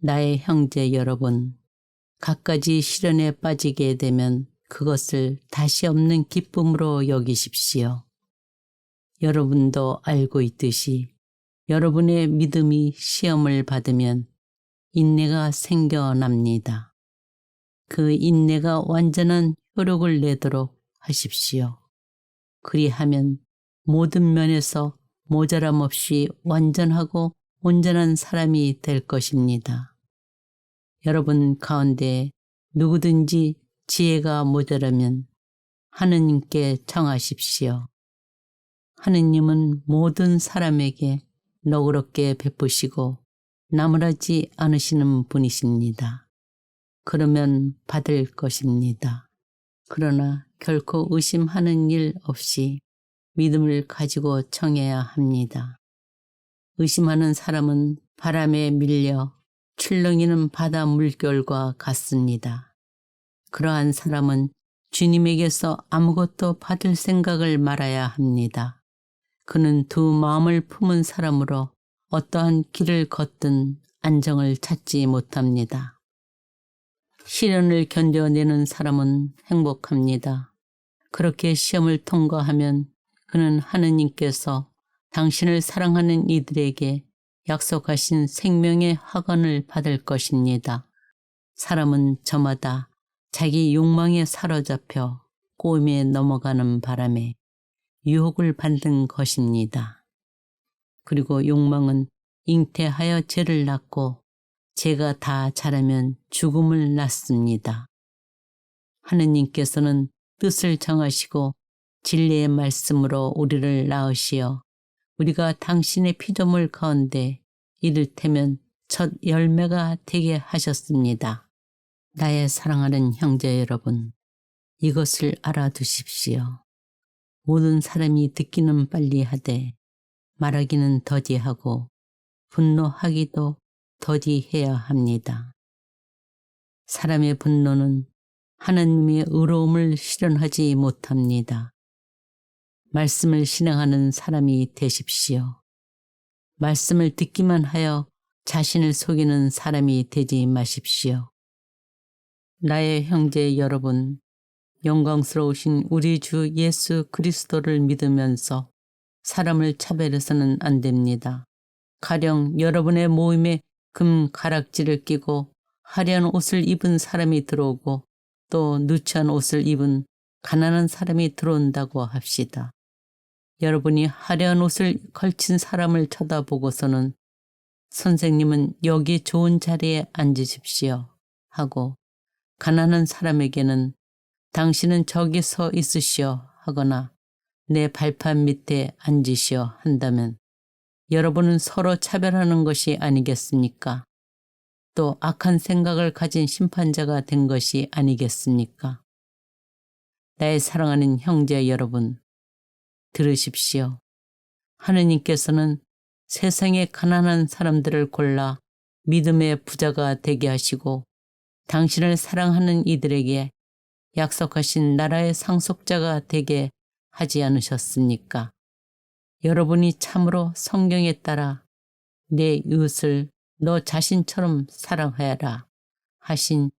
나의 형제 여러분, 갖가지 시련에 빠지게 되면 그것을 다시 없는 기쁨으로 여기십시오. 여러분도 알고 있듯이 여러분의 믿음이 시험을 받으면 인내가 생겨납니다. 그 인내가 완전한 효력을 내도록 하십시오. 그리하면 모든 면에서 모자람 없이 완전하고 온전한 사람이 될 것입니다. 여러분 가운데 누구든지 지혜가 모자라면 하느님께 청하십시오. 하느님은 모든 사람에게 너그럽게 베푸시고 나무라지 않으시는 분이십니다. 그러면 받을 것입니다. 그러나 결코 의심하는 일 없이 믿음을 가지고 청해야 합니다. 의심하는 사람은 바람에 밀려 출렁이는 바다 물결과 같습니다. 그러한 사람은 주님에게서 아무것도 받을 생각을 말아야 합니다. 그는 두 마음을 품은 사람으로 어떠한 길을 걷든 안정을 찾지 못합니다. 시련을 견뎌내는 사람은 행복합니다. 그렇게 시험을 통과하면 그는 하느님께서 당신을 사랑하는 이들에게 약속하신 생명의 학원을 받을 것입니다. 사람은 저마다 자기 욕망에 사로잡혀 꼬임에 넘어가는 바람에 유혹을 받는 것입니다. 그리고 욕망은 잉태하여 죄를 낳고 죄가 다 자라면 죽음을 낳습니다. 하느님께서는 뜻을 정하시고 진리의 말씀으로 우리를 낳으시어 우리가 당신의 피조물 가운데 이를테면 첫 열매가 되게 하셨습니다. 나의 사랑하는 형제 여러분, 이것을 알아두십시오. 모든 사람이 듣기는 빨리 하되 말하기는 더디하고 분노하기도 더디해야 합니다. 사람의 분노는 하나님의 의로움을 실현하지 못합니다. 말씀을 실행하는 사람이 되십시오. 말씀을 듣기만 하여 자신을 속이는 사람이 되지 마십시오. 나의 형제 여러분, 영광스러우신 우리 주 예수 그리스도를 믿으면서 사람을 차별해서는 안 됩니다. 가령 여러분의 모임에 금 가락지를 끼고 화려한 옷을 입은 사람이 들어오고 또 누추한 옷을 입은 가난한 사람이 들어온다고 합시다. 여러분이 화려한 옷을 걸친 사람을 쳐다보고서는 선생님은 여기 좋은 자리에 앉으십시오 하고 가난한 사람에게는 당신은 저기 서 있으시오 하거나 내 발판 밑에 앉으시오 한다면 여러분은 서로 차별하는 것이 아니겠습니까? 또 악한 생각을 가진 심판자가 된 것이 아니겠습니까? 나의 사랑하는 형제 여러분, 들으십시오. 하느님께서는 세상의 가난한 사람들을 골라 믿음의 부자가 되게 하시고 당신을 사랑하는 이들에게 약속하신 나라의 상속자가 되게 하지 않으셨습니까? 여러분이 참으로 성경에 따라 내 이웃을 너 자신처럼 사랑하여라 하신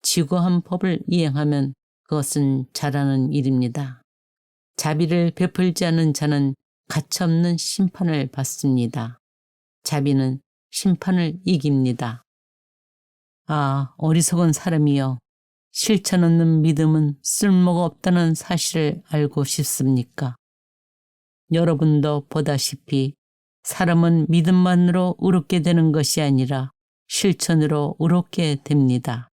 지고한 법을 이행하면 그것은 잘하는 일입니다. 자비를 베풀지 않은 자는 가차없는 심판을 받습니다. 자비는 심판을 이깁니다. 아, 어리석은 사람이여, 실천 없는 믿음은 쓸모가 없다는 사실을 알고 싶습니까? 여러분도 보다시피 사람은 믿음만으로 의롭게 되는 것이 아니라 실천으로 의롭게 됩니다.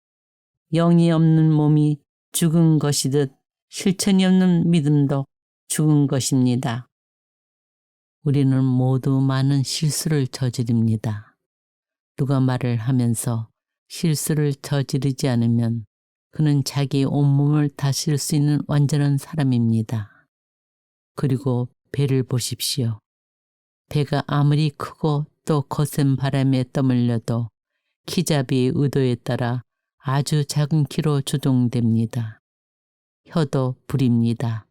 영이 없는 몸이 죽은 것이듯 실천이 없는 믿음도 죽은 것입니다. 우리는 모두 많은 실수를 저지릅니다. 누가 말을 하면서 실수를 저지르지 않으면 그는 자기 온몸을 다스릴 수 있는 완전한 사람입니다. 그리고 배를 보십시오. 배가 아무리 크고 또 거센 바람에 떠밀려도 키잡이의 의도에 따라 아주 작은 키로 조종됩니다. 혀도 불입니다.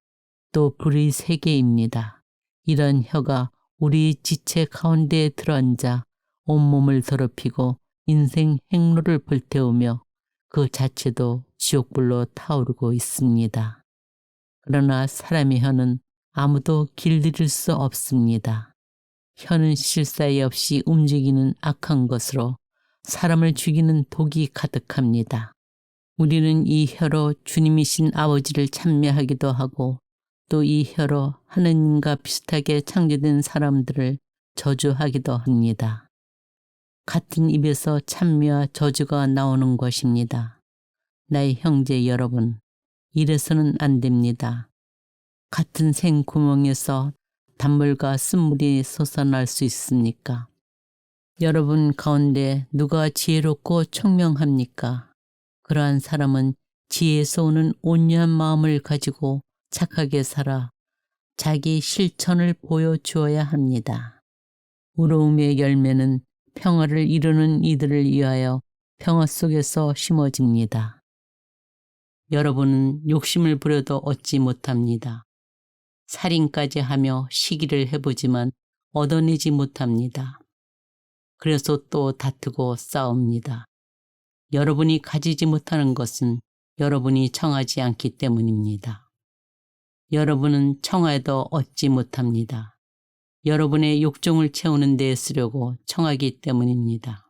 또 불의 세계입니다. 이런 혀가 우리 지체 가운데에 들어앉아 온몸을 더럽히고 인생 행로를 불태우며 그 자체도 지옥불로 타오르고 있습니다. 그러나 사람의 혀는 아무도 길들일 수 없습니다. 혀는 실사에 없이 움직이는 악한 것으로 사람을 죽이는 독이 가득합니다. 우리는 이 혀로 주님이신 아버지를 찬미하기도 하고 또 이 혀로 하느님과 비슷하게 창조된 사람들을 저주하기도 합니다. 같은 입에서 찬미와 저주가 나오는 것입니다. 나의 형제 여러분, 이래서는 안 됩니다. 같은 생구멍에서 단물과 쓴물이 솟아날 수 있습니까? 여러분 가운데 누가 지혜롭고 총명합니까? 그러한 사람은 지혜에서 오는 온유한 마음을 가지고 착하게 살아 자기 실천을 보여주어야 합니다. 우러움의 열매는 평화를 이루는 이들을 위하여 평화 속에서 심어집니다. 여러분은 욕심을 부려도 얻지 못합니다. 살인까지 하며 시기를 해보지만 얻어내지 못합니다. 그래서 또 다투고 싸웁니다. 여러분이 가지지 못하는 것은 여러분이 청하지 않기 때문입니다. 여러분은 청하여도 얻지 못합니다. 여러분의 욕정을 채우는 데 쓰려고 청하기 때문입니다.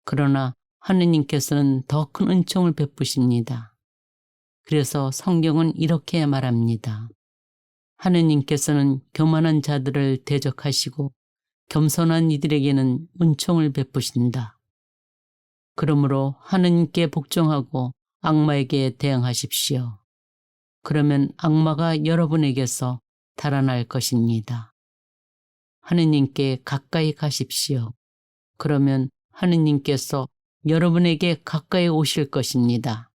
그러나 하느님께서는 더 큰 은총을 베푸십니다. 그래서 성경은 이렇게 말합니다. 하느님께서는 교만한 자들을 대적하시고 겸손한 이들에게는 은총을 베푸신다. 그러므로 하느님께 복종하고 악마에게 대항하십시오. 그러면 악마가 여러분에게서 달아날 것입니다. 하느님께 가까이 가십시오. 그러면 하느님께서 여러분에게 가까이 오실 것입니다.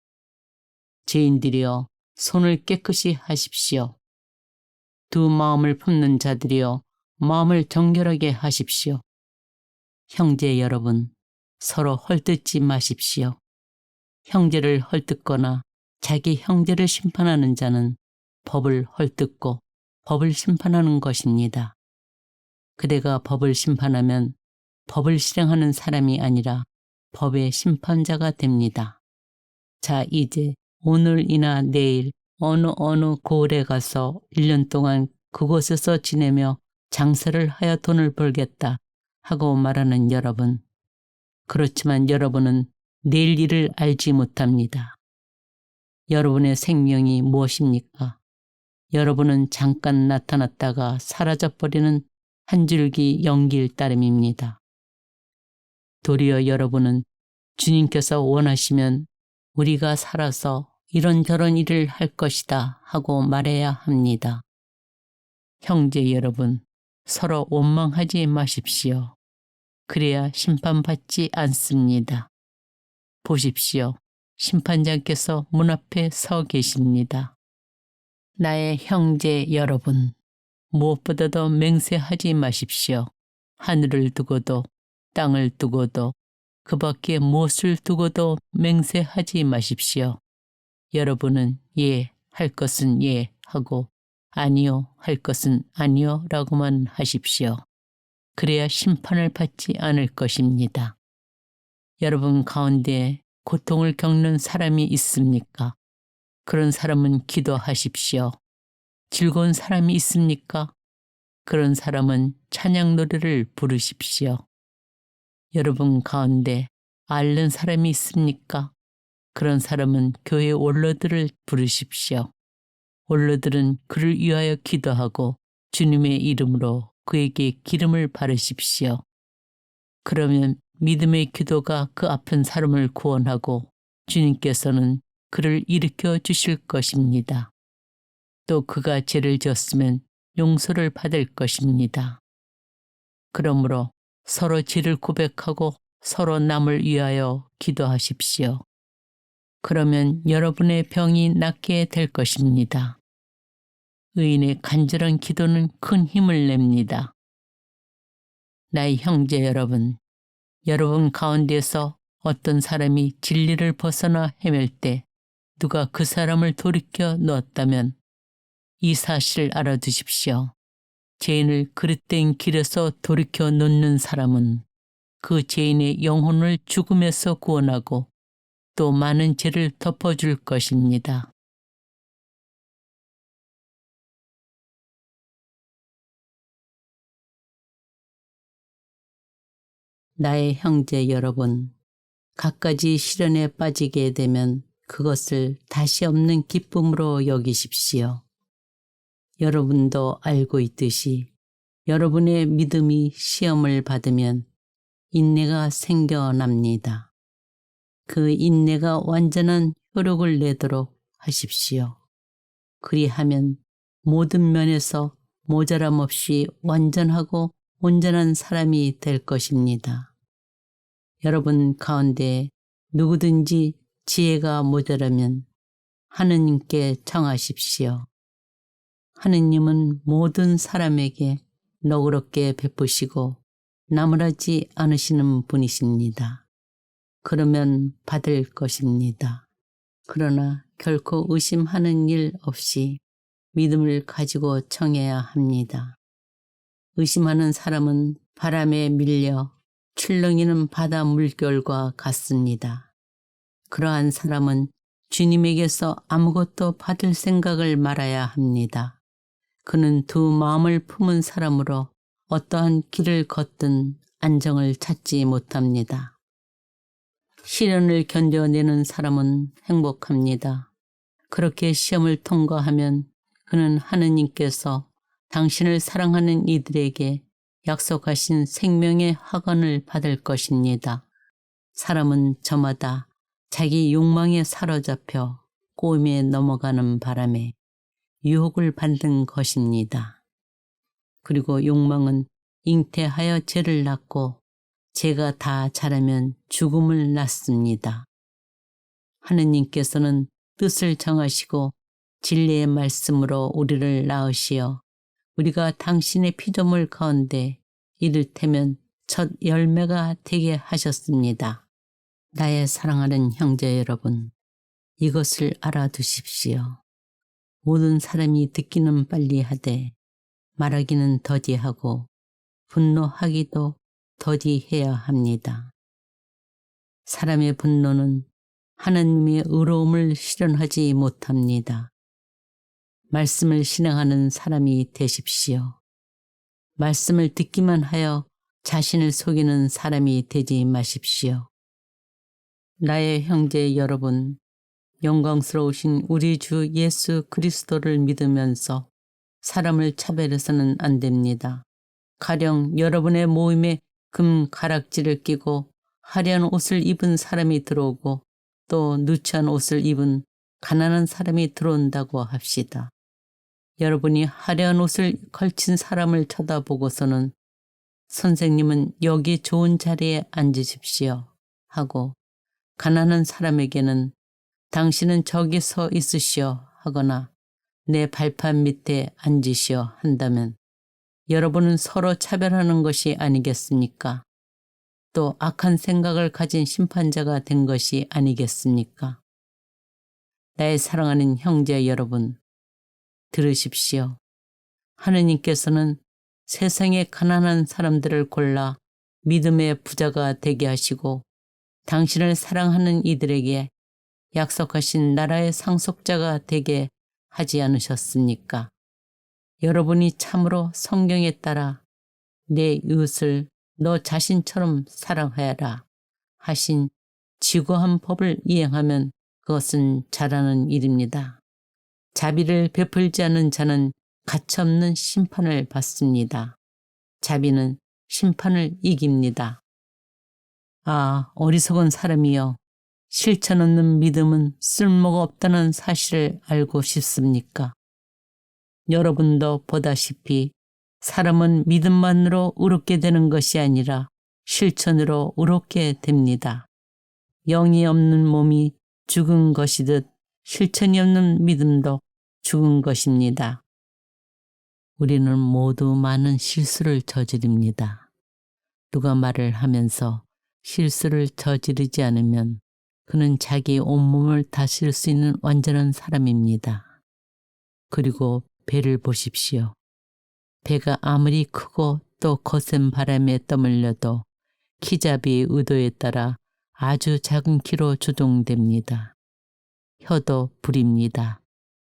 죄인들이여 손을 깨끗이 하십시오. 두 마음을 품는 자들이여 마음을 정결하게 하십시오. 형제 여러분, 서로 헐뜯지 마십시오. 형제를 헐뜯거나 자기 형제를 심판하는 자는 법을 헐뜯고 법을 심판하는 것입니다. 그대가 법을 심판하면 법을 실행하는 사람이 아니라 법의 심판자가 됩니다. 자, 이제 오늘이나 내일 어느 고을에 가서 1년 동안 그곳에서 지내며 장사를 하여 돈을 벌겠다 하고 말하는 여러분. 그렇지만 여러분은 내일 일을 알지 못합니다. 여러분의 생명이 무엇입니까? 여러분은 잠깐 나타났다가 사라져버리는 한 줄기 연기일 따름입니다. 도리어 여러분은 주님께서 원하시면 우리가 살아서 이런저런 일을 할 것이다 하고 말해야 합니다. 형제 여러분, 서로 원망하지 마십시오. 그래야 심판받지 않습니다. 보십시오. 심판장께서 문 앞에 서 계십니다. 나의 형제 여러분, 무엇보다도 맹세하지 마십시오. 하늘을 두고도 땅을 두고도 그 밖에 무엇을 두고도 맹세하지 마십시오. 여러분은 예, 할 것은 예 하고 아니요, 할 것은 아니요 라고만 하십시오. 그래야 심판을 받지 않을 것입니다. 여러분 가운데 고통을 겪는 사람이 있습니까? 그런 사람은 기도하십시오. 즐거운 사람이 있습니까? 그런 사람은 찬양 노래를 부르십시오. 여러분 가운데 앓는 사람이 있습니까? 그런 사람은 교회 원로들을 부르십시오. 원로들은 그를 위하여 기도하고 주님의 이름으로 그에게 기름을 바르십시오. 그러면 믿음의 기도가 그 아픈 사람을 구원하고 주님께서는 그를 일으켜 주실 것입니다. 또 그가 죄를 지었으면 용서를 받을 것입니다. 그러므로 서로 죄를 고백하고 서로 남을 위하여 기도하십시오. 그러면 여러분의 병이 낫게 될 것입니다. 의인의 간절한 기도는 큰 힘을 냅니다. 나의 형제 여러분, 여러분 가운데서 어떤 사람이 진리를 벗어나 헤맬 때 누가 그 사람을 돌이켜 놓았다면 이 사실을 알아두십시오. 죄인을 그릇된 길에서 돌이켜 놓는 사람은 그 죄인의 영혼을 죽음에서 구원하고 또 많은 죄를 덮어줄 것입니다. 나의 형제 여러분, 갖가지 시련에 빠지게 되면 그것을 다시 없는 기쁨으로 여기십시오. 여러분도 알고 있듯이 여러분의 믿음이 시험을 받으면 인내가 생겨납니다. 그 인내가 완전한 효력을 내도록 하십시오. 그리하면 모든 면에서 모자람 없이 완전하고 온전한 사람이 될 것입니다. 여러분 가운데 누구든지 지혜가 모자라면 하느님께 청하십시오. 하느님은 모든 사람에게 너그럽게 베푸시고 나무라지 않으시는 분이십니다. 그러면 받을 것입니다. 그러나 결코 의심하는 일 없이 믿음을 가지고 청해야 합니다. 의심하는 사람은 바람에 밀려 출렁이는 바다 물결과 같습니다. 그러한 사람은 주님에게서 아무것도 받을 생각을 말아야 합니다. 그는 두 마음을 품은 사람으로 어떠한 길을 걷든 안정을 찾지 못합니다. 시련을 견뎌내는 사람은 행복합니다. 그렇게 시험을 통과하면 그는 하느님께서 당신을 사랑하는 이들에게 약속하신 생명의 학원을 받을 것입니다. 사람은 저마다 자기 욕망에 사로잡혀 꼬임에 넘어가는 바람에 유혹을 받는 것입니다. 그리고 욕망은 잉태하여 죄를 낳고 죄가 다 자라면 죽음을 낳습니다. 하느님께서는 뜻을 정하시고 진리의 말씀으로 우리를 낳으시어 우리가 당신의 피조물 가운데 이를테면 첫 열매가 되게 하셨습니다. 나의 사랑하는 형제 여러분, 이것을 알아두십시오. 모든 사람이 듣기는 빨리 하되 말하기는 더디하고 분노하기도 더디해야 합니다. 사람의 분노는 하나님의 의로움을 실현하지 못합니다. 말씀을 실행하는 사람이 되십시오. 말씀을 듣기만 하여 자신을 속이는 사람이 되지 마십시오. 나의 형제 여러분, 영광스러우신 우리 주 예수 그리스도를 믿으면서 사람을 차별해서는 안 됩니다. 가령 여러분의 모임에 금 가락지를 끼고 화려한 옷을 입은 사람이 들어오고 또 누추한 옷을 입은 가난한 사람이 들어온다고 합시다. 여러분이 화려한 옷을 걸친 사람을 쳐다보고서는 선생님은 여기 좋은 자리에 앉으십시오 하고 가난한 사람에게는 당신은 저기 서 있으시오 하거나 내 발판 밑에 앉으시오 한다면 여러분은 서로 차별하는 것이 아니겠습니까? 또 악한 생각을 가진 심판자가 된 것이 아니겠습니까? 나의 사랑하는 형제 여러분, 들으십시오. 하느님께서는 세상의 가난한 사람들을 골라 믿음의 부자가 되게 하시고 당신을 사랑하는 이들에게 약속하신 나라의 상속자가 되게 하지 않으셨습니까? 여러분이 참으로 성경에 따라 내 이웃을 너 자신처럼 사랑하여라 하신 지고한 법을 이행하면 그것은 잘하는 일입니다. 자비를 베풀지 않은 자는 가차없는 심판을 받습니다. 자비는 심판을 이깁니다. 아, 어리석은 사람이여, 실천 없는 믿음은 쓸모가 없다는 사실을 알고 싶습니까? 여러분도 보다시피 사람은 믿음만으로 의롭게 되는 것이 아니라 실천으로 의롭게 됩니다. 영이 없는 몸이 죽은 것이듯 실천이 없는 믿음도 죽은 것입니다. 우리는 모두 많은 실수를 저지릅니다. 누가 말을 하면서 실수를 저지르지 않으면 그는 자기 온몸을 다스릴 수 있는 완전한 사람입니다. 그리고 배를 보십시오. 배가 아무리 크고 또 거센 바람에 떠밀려도 키잡이의 의도에 따라 아주 작은 키로 조종됩니다. 혀도 불입니다.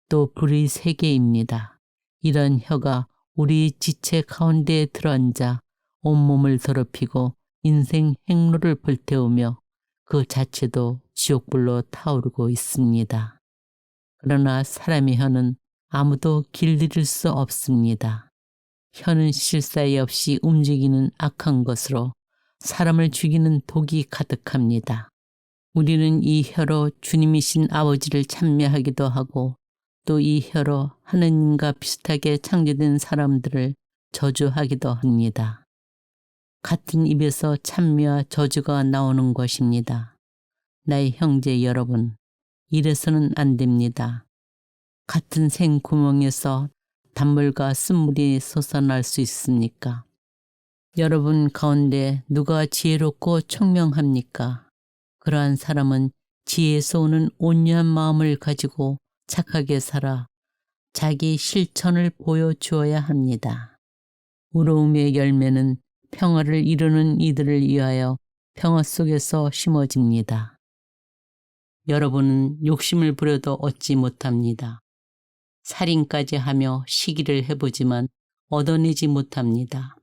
또 불이 3개입니다. 이런 혀가 우리 지체 가운데에 들어앉아 온몸을 더럽히고 인생 행로를 불태우며 그 자체도 지옥불로 타오르고 있습니다. 그러나 사람의 혀는 아무도 길들일 수 없습니다. 혀는 실사에 없이 움직이는 악한 것으로 사람을 죽이는 독이 가득합니다. 우리는 이 혀로 주님이신 아버지를 찬미하기도 하고 또 이 혀로 하느님과 비슷하게 창조된 사람들을 저주하기도 합니다. 같은 입에서 찬미와 저주가 나오는 것입니다. 나의 형제 여러분, 이래서는 안 됩니다. 같은 생구멍에서 단물과 쓴물이 솟아날 수 있습니까? 여러분 가운데 누가 지혜롭고 총명합니까? 그러한 사람은 지혜에서 오는 온유한 마음을 가지고 착하게 살아 자기 실천을 보여주어야 합니다. 의로움의 열매는 평화를 이루는 이들을 위하여 평화 속에서 심어집니다. 여러분은 욕심을 부려도 얻지 못합니다. 살인까지 하며 시기를 해보지만 얻어내지 못합니다.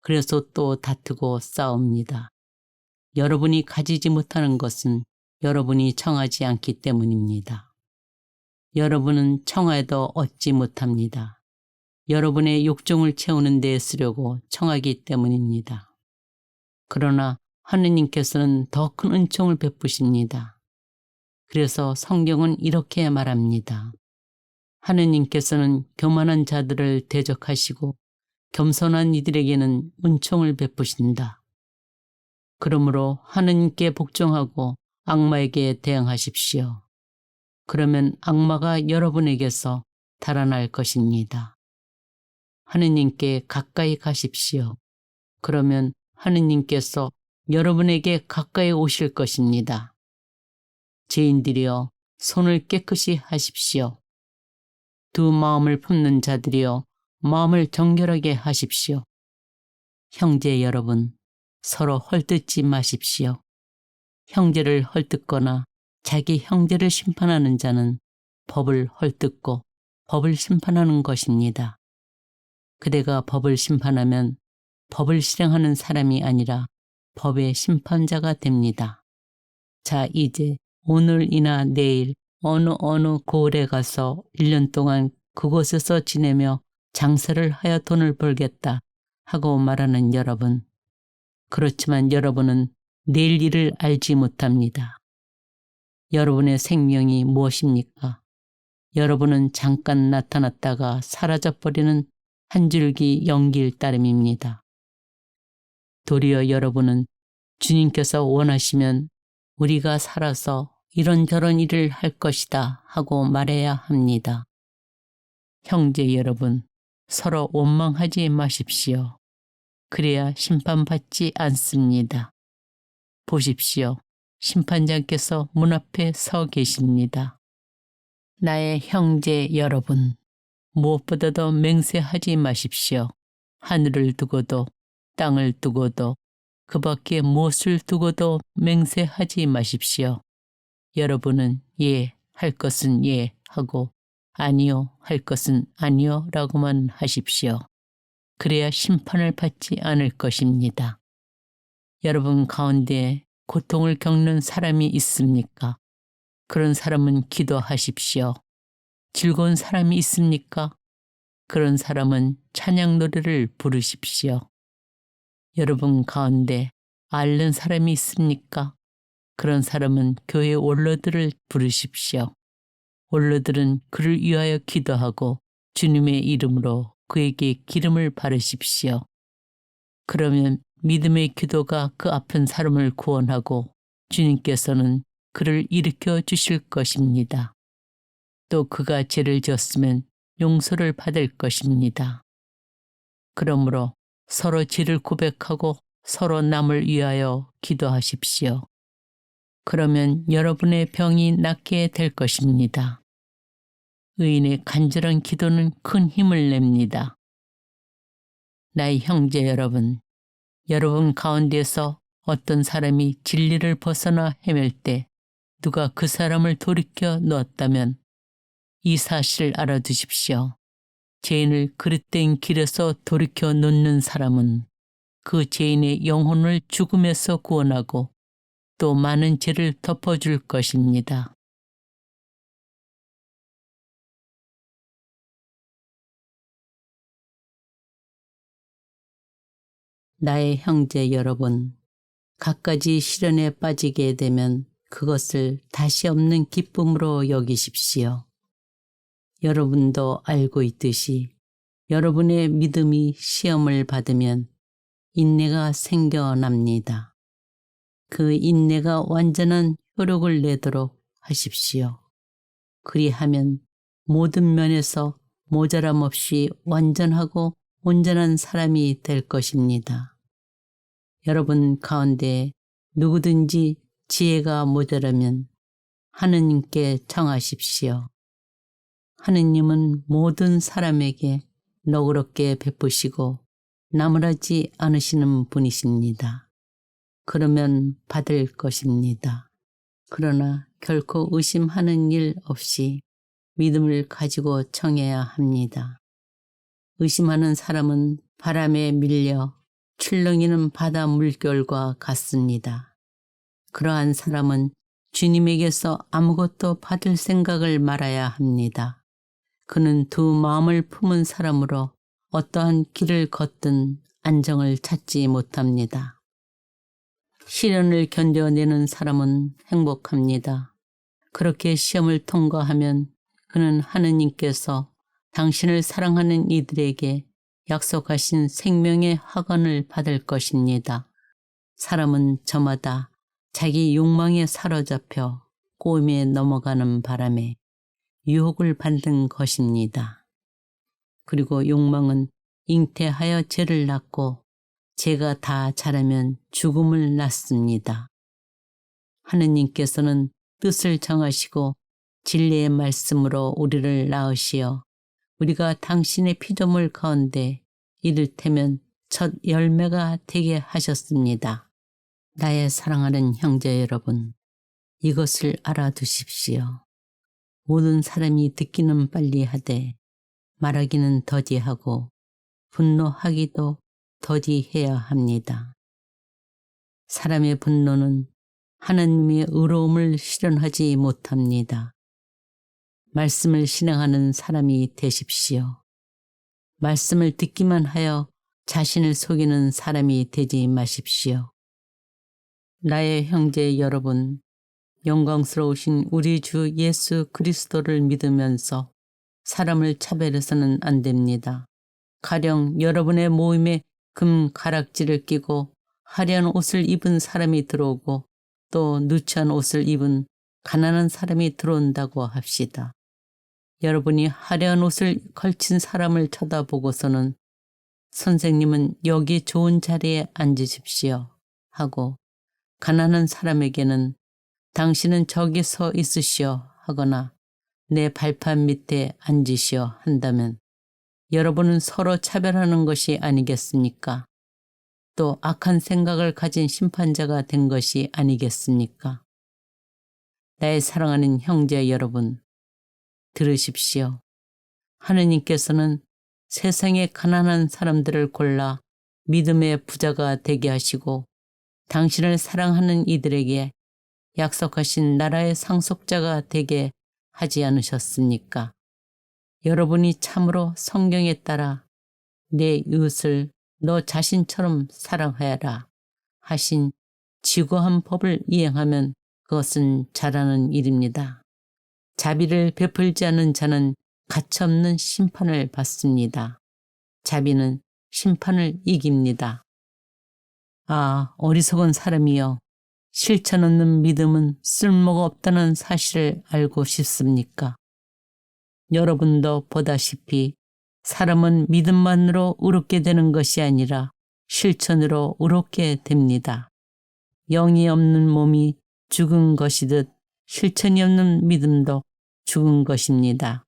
그래서 또 다투고 싸웁니다. 여러분이 가지지 못하는 것은 여러분이 청하지 않기 때문입니다. 여러분은 청하여도 얻지 못합니다. 여러분의 욕정을 채우는 데 쓰려고 청하기 때문입니다. 그러나 하느님께서는 더 큰 은총을 베푸십니다. 그래서 성경은 이렇게 말합니다. 하느님께서는 교만한 자들을 대적하시고 겸손한 이들에게는 은총을 베푸신다. 그러므로 하느님께 복종하고 악마에게 대항하십시오. 그러면 악마가 여러분에게서 달아날 것입니다. 하느님께 가까이 가십시오. 그러면 하느님께서 여러분에게 가까이 오실 것입니다. 죄인들이여 손을 깨끗이 하십시오. 두 마음을 품는 자들이여 마음을 정결하게 하십시오. 형제 여러분, 서로 헐뜯지 마십시오. 형제를 헐뜯거나 자기 형제를 심판하는 자는 법을 헐뜯고 법을 심판하는 것입니다. 그대가 법을 심판하면 법을 실행하는 사람이 아니라 법의 심판자가 됩니다. 자, 이제 오늘이나 내일 어느 고을에 가서 1년 동안 그곳에서 지내며 장사를 하여 돈을 벌겠다 하고 말하는 여러분. 그렇지만 여러분은 내일 일을 알지 못합니다. 여러분의 생명이 무엇입니까? 여러분은 잠깐 나타났다가 사라져버리는 한 줄기 연기일 따름입니다. 도리어 여러분은 주님께서 원하시면 우리가 살아서 이런저런 일을 할 것이다 하고 말해야 합니다. 형제 여러분, 서로 원망하지 마십시오. 그래야 심판받지 않습니다. 보십시오. 심판장께서 문 앞에 서 계십니다. 나의 형제 여러분, 무엇보다도 맹세하지 마십시오. 하늘을 두고도 땅을 두고도 그 밖에 무엇을 두고도 맹세하지 마십시오. 여러분은 예, 할 것은 예 하고 아니요, 할 것은 아니요 라고만 하십시오. 그래야 심판을 받지 않을 것입니다. 여러분 가운데 고통을 겪는 사람이 있습니까? 그런 사람은 기도하십시오. 즐거운 사람이 있습니까? 그런 사람은 찬양 노래를 부르십시오. 여러분 가운데 앓는 사람이 있습니까? 그런 사람은 교회 원로들을 부르십시오. 원로들은 그를 위하여 기도하고 주님의 이름으로 그에게 기름을 바르십시오. 그러면 믿음의 기도가 그 아픈 사람을 구원하고 주님께서는 그를 일으켜 주실 것입니다. 또 그가 죄를 지었으면 용서를 받을 것입니다. 그러므로 서로 죄를 고백하고 서로 남을 위하여 기도하십시오. 그러면 여러분의 병이 낫게 될 것입니다. 의인의 간절한 기도는 큰 힘을 냅니다. 나의 형제 여러분, 여러분 가운데서 어떤 사람이 진리를 벗어나 헤맬 때 누가 그 사람을 돌이켜 놓았다면 이 사실을 알아두십시오. 죄인을 그릇된 길에서 돌이켜 놓는 사람은 그 죄인의 영혼을 죽음에서 구원하고 또 많은 죄를 덮어줄 것입니다. 나의 형제 여러분, 갖가지 시련에 빠지게 되면 그것을 다시 없는 기쁨으로 여기십시오. 여러분도 알고 있듯이 여러분의 믿음이 시험을 받으면 인내가 생겨납니다. 그 인내가 완전한 효력을 내도록 하십시오. 그리하면 모든 면에서 모자람 없이 완전하고 온전한 사람이 될 것입니다. 여러분 가운데 누구든지 지혜가 모자라면 하느님께 청하십시오. 하느님은 모든 사람에게 너그럽게 베푸시고 나무라지 않으시는 분이십니다. 그러면 받을 것입니다. 그러나 결코 의심하는 일 없이 믿음을 가지고 청해야 합니다. 의심하는 사람은 바람에 밀려 출렁이는 바다 물결과 같습니다. 그러한 사람은 주님에게서 아무것도 받을 생각을 말아야 합니다. 그는 두 마음을 품은 사람으로 어떠한 길을 걷든 안정을 찾지 못합니다. 시련을 견뎌내는 사람은 행복합니다. 그렇게 시험을 통과하면 그는 하느님께서 당신을 사랑하는 이들에게 약속하신 생명의 학원을 받을 것입니다. 사람은 저마다 자기 욕망에 사로잡혀 꼬임에 넘어가는 바람에 유혹을 받는 것입니다. 그리고 욕망은 잉태하여 죄를 낳고 죄가 다 자라면 죽음을 낳습니다. 하느님께서는 뜻을 정하시고 진리의 말씀으로 우리를 낳으시어 우리가 당신의 피조물 가운데 이를테면 첫 열매가 되게 하셨습니다. 나의 사랑하는 형제 여러분, 이것을 알아두십시오. 모든 사람이 듣기는 빨리 하되 말하기는 더디하고 분노하기도 더디해야 합니다. 사람의 분노는 하나님의 의로움을 실현하지 못합니다. 말씀을 실행하는 사람이 되십시오. 말씀을 듣기만 하여 자신을 속이는 사람이 되지 마십시오. 나의 형제 여러분, 영광스러우신 우리 주 예수 그리스도를 믿으면서 사람을 차별해서는 안 됩니다. 가령 여러분의 모임에 금 가락지를 끼고 화려한 옷을 입은 사람이 들어오고 또 누추한 옷을 입은 가난한 사람이 들어온다고 합시다. 여러분이 화려한 옷을 걸친 사람을 쳐다보고서는 선생님은 여기 좋은 자리에 앉으십시오 하고 가난한 사람에게는 당신은 저기 서 있으시오 하거나 내 발판 밑에 앉으시오 한다면 여러분은 서로 차별하는 것이 아니겠습니까? 또 악한 생각을 가진 심판자가 된 것이 아니겠습니까? 나의 사랑하는 형제 여러분, 들으십시오. 하느님께서는 세상의 가난한 사람들을 골라 믿음의 부자가 되게 하시고 당신을 사랑하는 이들에게 약속하신 나라의 상속자가 되게 하지 않으셨습니까? 여러분이 참으로 성경에 따라 내 이웃을 너 자신처럼 사랑하여라 하신 지고한 법을 이행하면 그것은 잘하는 일입니다. 자비를 베풀지 않은 자는 가차없는 심판을 받습니다. 자비는 심판을 이깁니다. 아, 어리석은 사람이여, 실천 없는 믿음은 쓸모가 없다는 사실을 알고 싶습니까? 여러분도 보다시피 사람은 믿음만으로 의롭게 되는 것이 아니라 실천으로 의롭게 됩니다. 영이 없는 몸이 죽은 것이듯 실천이 없는 믿음도 죽은 것입니다.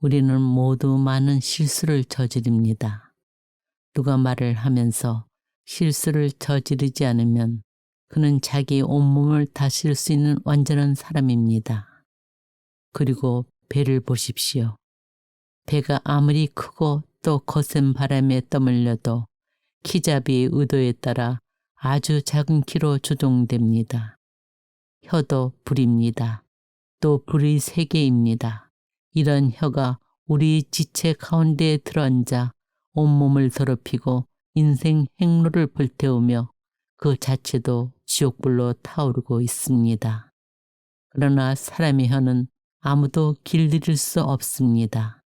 우리는 모두 많은 실수를 저지릅니다. 누가 말을 하면서 실수를 저지르지 않으면 그는 자기 온몸을 다스릴 수 있는 완전한 사람입니다. 그리고 배를 보십시오. 배가 아무리 크고 또 거센 바람에 떠밀려도 키잡이의 의도에 따라 아주 작은 키로 조종됩니다. 혀도 불입니다. 또 불의 세계입니다. 이런 혀가 우리 지체 가운데에 들어앉아 온몸을 더럽히고 인생 행로를 불태우며 그 자체도 지옥불로 타오르고 있습니다. 그러나 사람의 혀는 아무도 길들일 수 없습니다.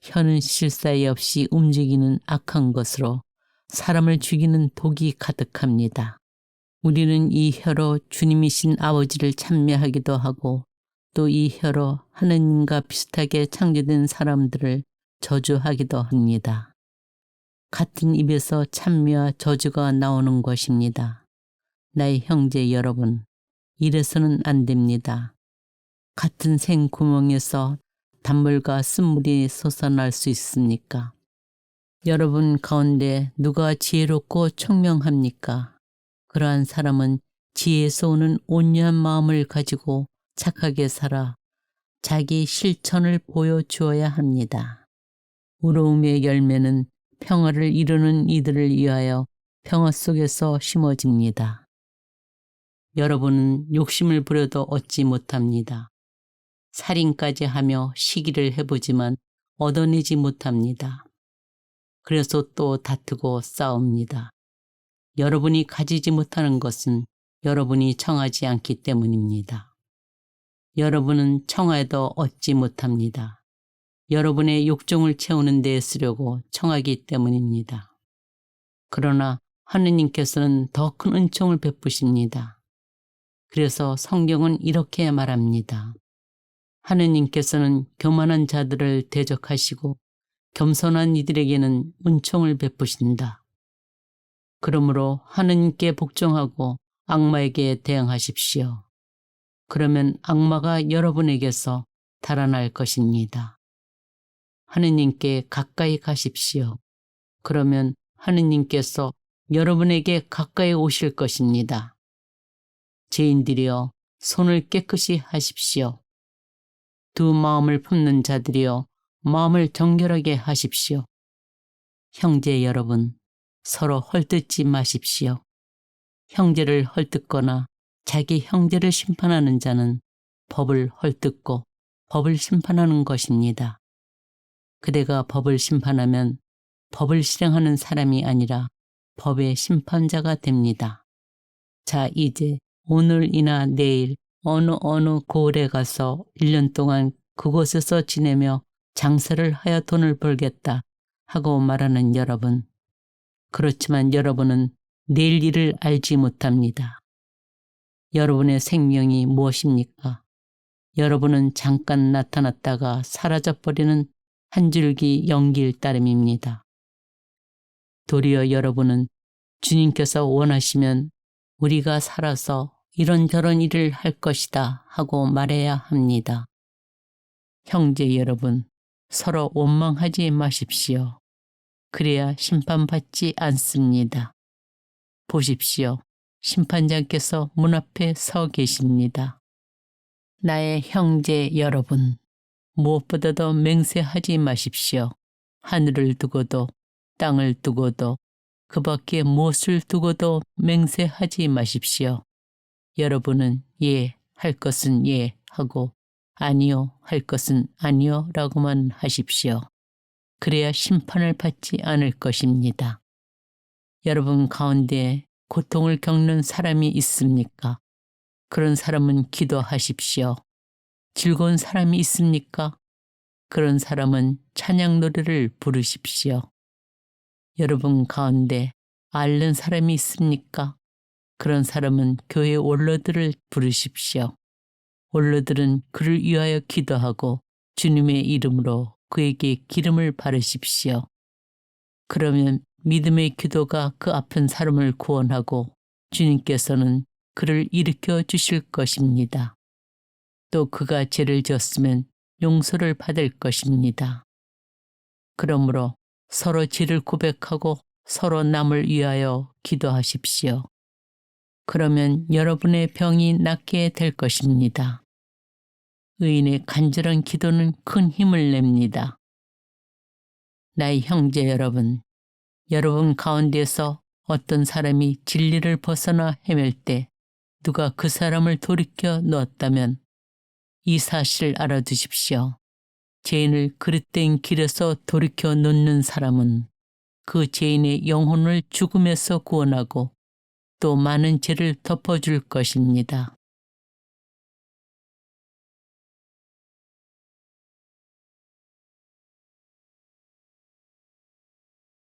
혀는 실사에 없이 움직이는 악한 것으로 사람을 죽이는 독이 가득합니다. 우리는 이 혀로 주님이신 아버지를 찬미하기도 하고 또 이 혀로 하느님과 비슷하게 창조된 사람들을 저주하기도 합니다. 같은 입에서 찬미와 저주가 나오는 것입니다. 나의 형제 여러분, 이래서는 안 됩니다. 같은 생구멍에서 단물과 쓴물이 솟아날 수 있습니까? 여러분 가운데 누가 지혜롭고 총명합니까? 그러한 사람은 지혜에서 오는 온유한 마음을 가지고 착하게 살아 자기 실천을 보여주어야 합니다. 의로움의 열매는 평화를 이루는 이들을 위하여 평화 속에서 심어집니다. 여러분은 욕심을 부려도 얻지 못합니다. 살인까지 하며 시기를 해보지만 얻어내지 못합니다. 그래서 또 다투고 싸웁니다. 여러분이 가지지 못하는 것은 여러분이 청하지 않기 때문입니다. 여러분은 청하여도 얻지 못합니다. 여러분의 욕정을 채우는 데 쓰려고 청하기 때문입니다. 그러나 하느님께서는 더 큰 은총을 베푸십니다. 그래서 성경은 이렇게 말합니다. 하느님께서는 교만한 자들을 대적하시고 겸손한 이들에게는 은총을 베푸신다. 그러므로 하느님께 복종하고 악마에게 대항하십시오. 그러면 악마가 여러분에게서 달아날 것입니다. 하느님께 가까이 가십시오. 그러면 하느님께서 여러분에게 가까이 오실 것입니다. 죄인들이여 손을 깨끗이 하십시오. 두 마음을 품는 자들이여 마음을 정결하게 하십시오. 형제 여러분, 서로 헐뜯지 마십시오. 형제를 헐뜯거나 자기 형제를 심판하는 자는 법을 헐뜯고 법을 심판하는 것입니다. 그대가 법을 심판하면 법을 실행하는 사람이 아니라 법의 심판자가 됩니다. 자, 이제 오늘이나 내일 어느 고을에 가서 1년 동안 그곳에서 지내며 장사를 하여 돈을 벌겠다 하고 말하는 여러분. 그렇지만 여러분은 내일 일을 알지 못합니다. 여러분의 생명이 무엇입니까? 여러분은 잠깐 나타났다가 사라져버리는 한 줄기 연기일 따름입니다. 도리어 여러분은 주님께서 원하시면 우리가 살아서 이런저런 일을 할 것이다 하고 말해야 합니다. 형제 여러분, 서로 원망하지 마십시오. 그래야 심판받지 않습니다. 보십시오. 심판장께서 문 앞에 서 계십니다. 나의 형제 여러분, 무엇보다도 맹세하지 마십시오. 하늘을 두고도 땅을 두고도 그 밖에 무엇을 두고도 맹세하지 마십시오. 여러분은 예, 할 것은 예 하고 아니요, 할 것은 아니요 라고만 하십시오. 그래야 심판을 받지 않을 것입니다. 여러분 가운데 고통을 겪는 사람이 있습니까? 그런 사람은 기도하십시오. 즐거운 사람이 있습니까? 그런 사람은 찬양 노래를 부르십시오. 여러분 가운데 앓는 사람이 있습니까? 그런 사람은 교회 원로들을 부르십시오. 원로들은 그를 위하여 기도하고 주님의 이름으로 그에게 기름을 바르십시오. 그러면 믿음의 기도가 그 아픈 사람을 구원하고 주님께서는 그를 일으켜 주실 것입니다. 또 그가 죄를 지었으면 용서를 받을 것입니다. 그러므로 서로 죄를 고백하고 서로 남을 위하여 기도하십시오. 그러면 여러분의 병이 낫게 될 것입니다. 의인의 간절한 기도는 큰 힘을 냅니다. 나의 형제 여러분, 여러분 가운데서 어떤 사람이 진리를 벗어나 헤맬 때 누가 그 사람을 돌이켜 놓았다면 이 사실을 알아두십시오. 죄인을 그릇된 길에서 돌이켜 놓는 사람은 그 죄인의 영혼을 죽음에서 구원하고 또 많은 죄를 덮어줄 것입니다.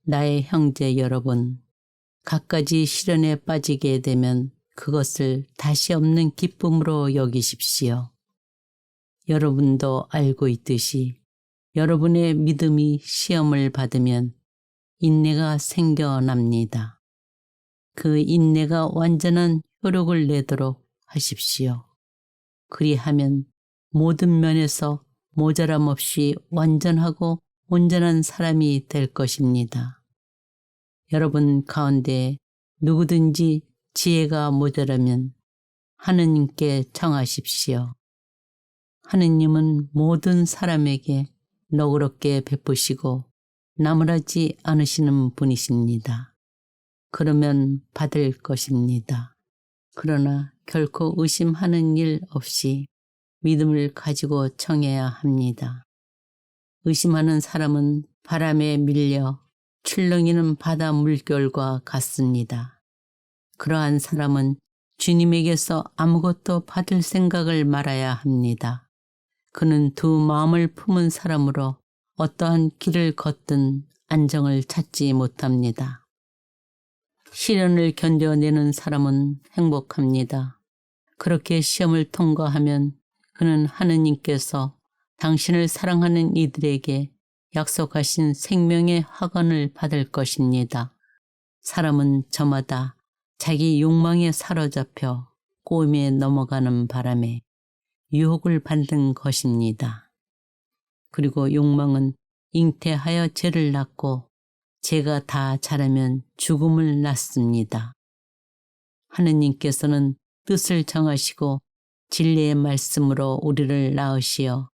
나의 형제 여러분, 갖가지 시련에 빠지게 되면 그것을 다시 없는 기쁨으로 여기십시오. 여러분도 알고 있듯이 여러분의 믿음이 시험을 받으면 인내가 생겨납니다. 그 인내가 완전한 효력을 내도록 하십시오. 그리하면 모든 면에서 모자람 없이 완전하고 온전한 사람이 될 것입니다. 여러분 가운데 누구든지 지혜가 모자라면 하느님께 청하십시오. 하느님은 모든 사람에게 너그럽게 베푸시고 나무라지 않으시는 분이십니다. 그러면 받을 것입니다. 그러나 결코 의심하는 일 없이 믿음을 가지고 청해야 합니다. 의심하는 사람은 바람에 밀려 출렁이는 바다 물결과 같습니다. 그러한 사람은 주님에게서 아무것도 받을 생각을 말아야 합니다. 그는 두 마음을 품은 사람으로 어떠한 길을 걷든 안정을 찾지 못합니다. 시련을 견뎌내는 사람은 행복합니다. 그렇게 시험을 통과하면 그는 하느님께서 당신을 사랑하는 이들에게 약속하신 생명의 학원을 받을 것입니다. 사람은 저마다 자기 욕망에 사로잡혀 꼬임에 넘어가는 바람에 유혹을 받는 것입니다. 그리고 욕망은 잉태하여 죄를 낳고 죄가 다 자라면 죽음을 낳습니다. 하느님께서는 뜻을 정하시고 진리의 말씀으로 우리를 낳으시어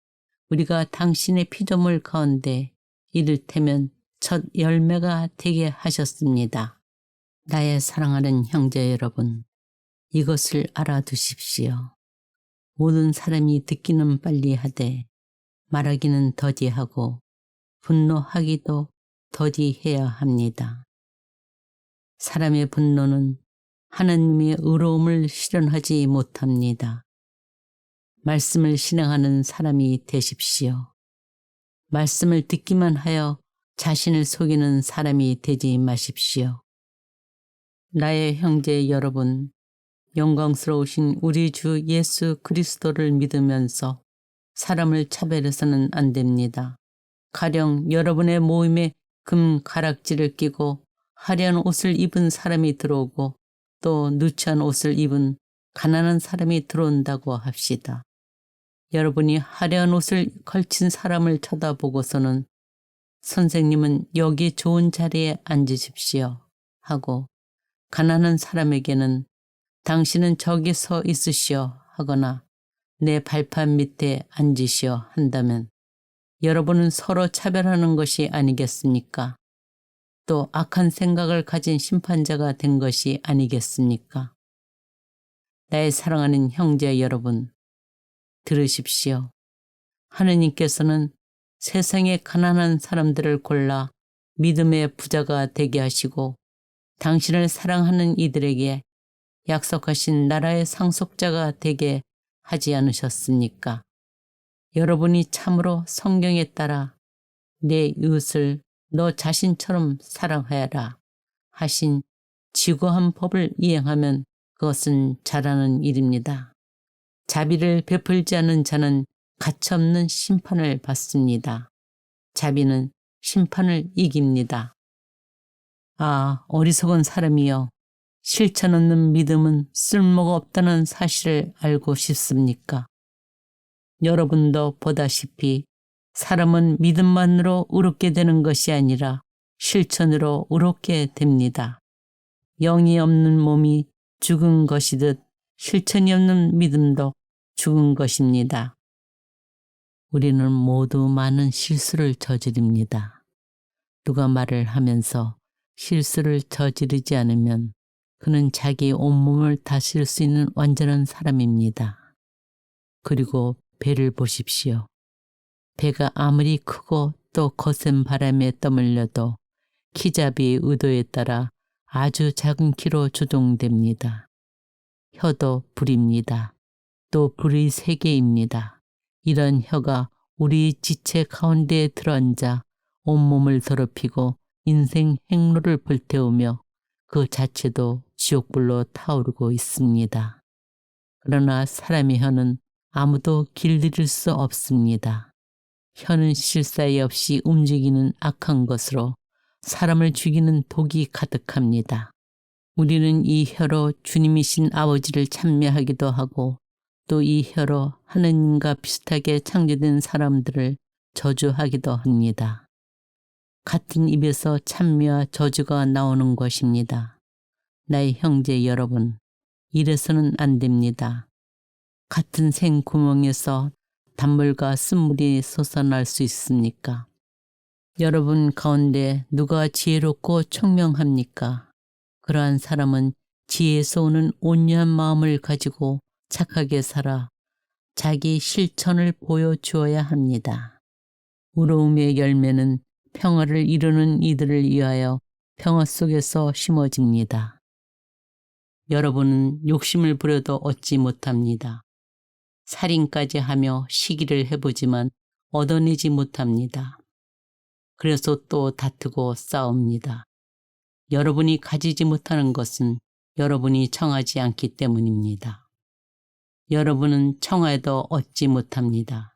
우리가 당신의 피조물 가운데 이를테면 첫 열매가 되게 하셨습니다. 나의 사랑하는 형제 여러분, 이것을 알아두십시오. 모든 사람이 듣기는 빨리 하되 말하기는 더디하고 분노하기도 더디해야 합니다. 사람의 분노는 하나님의 의로움을 실현하지 못합니다. 말씀을 실행하는 사람이 되십시오. 말씀을 듣기만 하여 자신을 속이는 사람이 되지 마십시오. 나의 형제 여러분, 영광스러우신 우리 주 예수 그리스도를 믿으면서 사람을 차별해서는 안 됩니다. 가령 여러분의 모임에 금 가락지를 끼고 화려한 옷을 입은 사람이 들어오고 또 누추한 옷을 입은 가난한 사람이 들어온다고 합시다. 여러분이 화려한 옷을 걸친 사람을 쳐다보고서는 선생님은 여기 좋은 자리에 앉으십시오 하고 가난한 사람에게는 당신은 저기 서 있으시오 하거나 내 발판 밑에 앉으시오 한다면 여러분은 서로 차별하는 것이 아니겠습니까? 또 악한 생각을 가진 심판자가 된 것이 아니겠습니까? 나의 사랑하는 형제 여러분, 들으십시오. 하느님께서는 세상의 가난한 사람들을 골라 믿음의 부자가 되게 하시고 당신을 사랑하는 이들에게 약속하신 나라의 상속자가 되게 하지 않으셨습니까? 여러분이 참으로 성경에 따라 내 이웃을 너 자신처럼 사랑하여라 하신 지고한 법을 이행하면 그것은 잘하는 일입니다. 자비를 베풀지 않은 자는 가차없는 심판을 받습니다. 자비는 심판을 이깁니다. 아, 어리석은 사람이여, 실천 없는 믿음은 쓸모가 없다는 사실을 알고 싶습니까? 여러분도 보다시피 사람은 믿음만으로 의롭게 되는 것이 아니라 실천으로 의롭게 됩니다. 영이 없는 몸이 죽은 것이듯 실천이 없는 믿음도 죽은 것입니다. 우리는 모두 많은 실수를 저지릅니다. 누가 말을 하면서 실수를 저지르지 않으면 그는 자기 온몸을 다스릴 수 있는 완전한 사람입니다. 그리고 배를 보십시오. 배가 아무리 크고 또 거센 바람에 떠밀려도 키잡이의 의도에 따라 아주 작은 키로 조종됩니다. 혀도 불입니다. 또 불이 세 개입니다. 이런 혀가 우리 지체 가운데에 들어앉아 온몸을 더럽히고 인생 행로를 불태우며 그 자체도 지옥불로 타오르고 있습니다. 그러나 사람의 혀는 아무도 길들일 수 없습니다. 혀는 실사에 없이 움직이는 악한 것으로 사람을 죽이는 독이 가득합니다. 우리는 이 혀로 주님이신 아버지를 찬미하기도 하고 또 이 혀로 하느님과 비슷하게 창조된 사람들을 저주하기도 합니다. 같은 입에서 찬미와 저주가 나오는 것입니다. 나의 형제 여러분, 이래서는 안 됩니다. 같은 생구멍에서 단물과 쓴물이 솟아날 수 있습니까? 여러분 가운데 누가 지혜롭고 총명합니까? 그러한 사람은 지혜에서 오는 온유한 마음을 가지고 착하게 살아 자기 실천을 보여주어야 합니다. 의로움의 열매는 평화를 이루는 이들을 위하여 평화 속에서 심어집니다. 여러분은 욕심을 부려도 얻지 못합니다. 살인까지 하며 시기를 해보지만 얻어내지 못합니다. 그래서 또 다투고 싸웁니다. 여러분이 가지지 못하는 것은 여러분이 청하지 않기 때문입니다. 여러분은 청하여도 얻지 못합니다.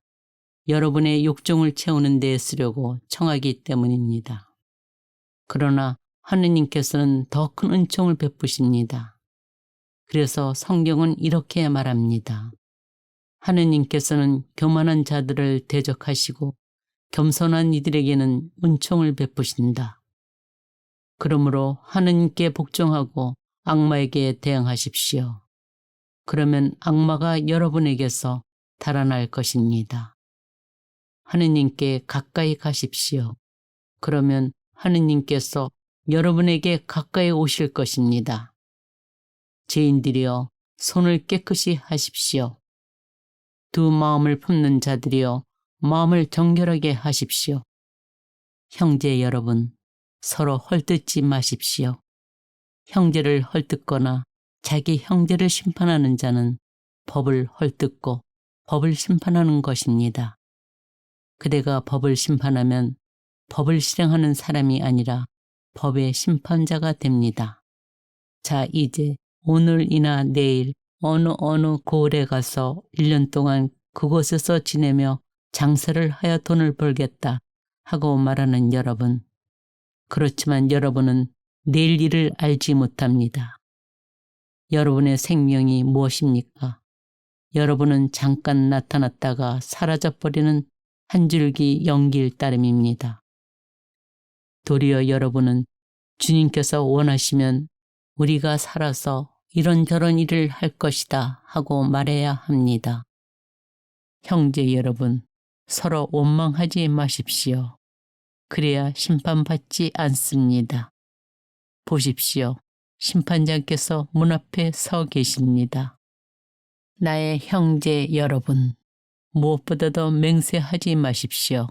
여러분의 욕정을 채우는 데 쓰려고 청하기 때문입니다. 그러나 하느님께서는 더 큰 은총을 베푸십니다. 그래서 성경은 이렇게 말합니다. 하느님께서는 교만한 자들을 대적하시고 겸손한 이들에게는 은총을 베푸신다. 그러므로 하느님께 복종하고 악마에게 대항하십시오. 그러면 악마가 여러분에게서 달아날 것입니다. 하느님께 가까이 가십시오. 그러면 하느님께서 여러분에게 가까이 오실 것입니다. 죄인들이여 손을 깨끗이 하십시오. 두 마음을 품는 자들이여 마음을 정결하게 하십시오. 형제 여러분, 서로 헐뜯지 마십시오. 형제를 헐뜯거나 자기 형제를 심판하는 자는 법을 헐뜯고 법을 심판하는 것입니다. 그대가 법을 심판하면 법을 실행하는 사람이 아니라 법의 심판자가 됩니다. 자, 이제 오늘이나 내일 어느 고을에 가서 1년 동안 그곳에서 지내며 장사를 하여 돈을 벌겠다 하고 말하는 여러분. 그렇지만 여러분은 내일 일을 알지 못합니다. 여러분의 생명이 무엇입니까? 여러분은 잠깐 나타났다가 사라져버리는 한 줄기 연기일 따름입니다. 도리어 여러분은 주님께서 원하시면 우리가 살아서 이런저런 일을 할 것이다 하고 말해야 합니다. 형제 여러분, 서로 원망하지 마십시오. 그래야 심판받지 않습니다. 보십시오. 심판자께서 문 앞에 서 계십니다. 나의 형제 여러분, 무엇보다도 맹세하지 마십시오.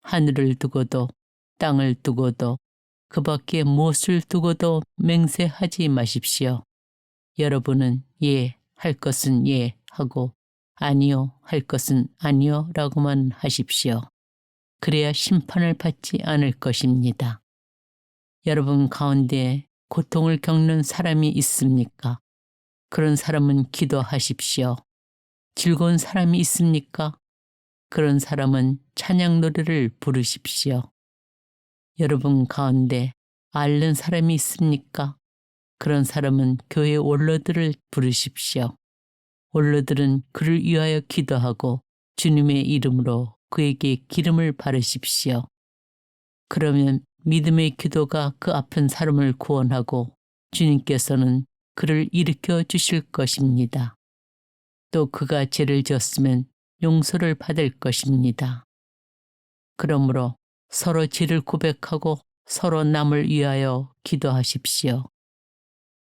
하늘을 두고도 땅을 두고도 그 밖에 무엇을 두고도 맹세하지 마십시오. 여러분은 예, 할 것은 예 하고 아니요, 할 것은 아니요 라고만 하십시오. 그래야 심판을 받지 않을 것입니다. 여러분 가운데 고통을 겪는 사람이 있습니까? 그런 사람은 기도하십시오. 즐거운 사람이 있습니까? 그런 사람은 찬양 노래를 부르십시오. 여러분 가운데 앓는 사람이 있습니까? 그런 사람은 교회 원로들을 부르십시오. 원로들은 그를 위하여 기도하고 주님의 이름으로 그에게 기름을 바르십시오. 그러면 믿음의 기도가 그 아픈 사람을 구원하고 주님께서는 그를 일으켜 주실 것입니다. 또 그가 죄를 지었으면 용서를 받을 것입니다. 그러므로 서로 죄를 고백하고 서로 남을 위하여 기도하십시오.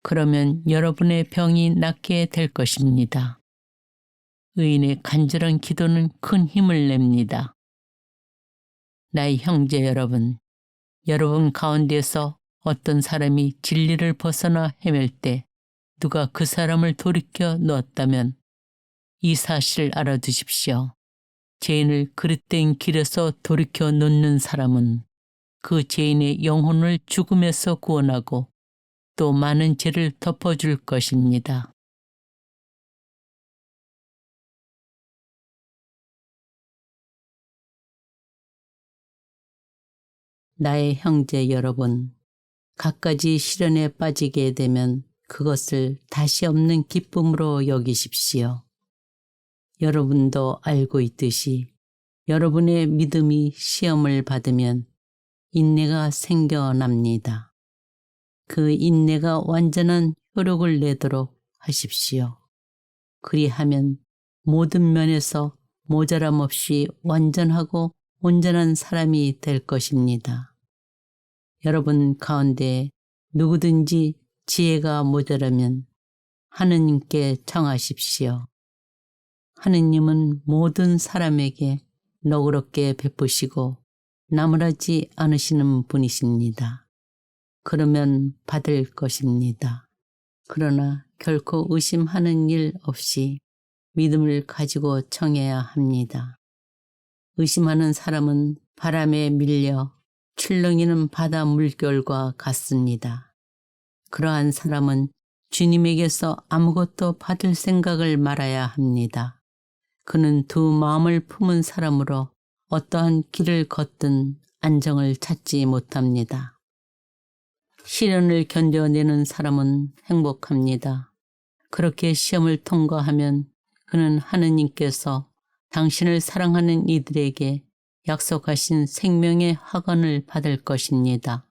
그러면 여러분의 병이 낫게 될 것입니다. 의인의 간절한 기도는 큰 힘을 냅니다. 나의 형제 여러분, 여러분 가운데서 어떤 사람이 진리를 벗어나 헤맬 때 누가 그 사람을 돌이켜 놓았다면 이 사실을 알아두십시오. 죄인을 그릇된 길에서 돌이켜 놓는 사람은 그 죄인의 영혼을 죽음에서 구원하고 또 많은 죄를 덮어줄 것입니다. 나의 형제 여러분, 갖가지 시련에 빠지게 되면 그것을 다시 없는 기쁨으로 여기십시오. 여러분도 알고 있듯이 여러분의 믿음이 시험을 받으면 인내가 생겨납니다. 그 인내가 완전한 효력을 내도록 하십시오. 그리하면 모든 면에서 모자람 없이 완전하고 온전한 사람이 될 것입니다. 여러분 가운데 누구든지 지혜가 모자라면 하느님께 청하십시오. 하느님은 모든 사람에게 너그럽게 베푸시고 나무라지 않으시는 분이십니다. 그러면 받을 것입니다. 그러나 결코 의심하는 일 없이 믿음을 가지고 청해야 합니다. 의심하는 사람은 바람에 밀려 출렁이는 바다 물결과 같습니다. 그러한 사람은 주님에게서 아무것도 받을 생각을 말아야 합니다. 그는 두 마음을 품은 사람으로 어떠한 길을 걷든 안정을 찾지 못합니다. 시련을 견뎌내는 사람은 행복합니다. 그렇게 시험을 통과하면 그는 하느님께서 당신을 사랑하는 이들에게 약속하신 생명의 학원을 받을 것입니다.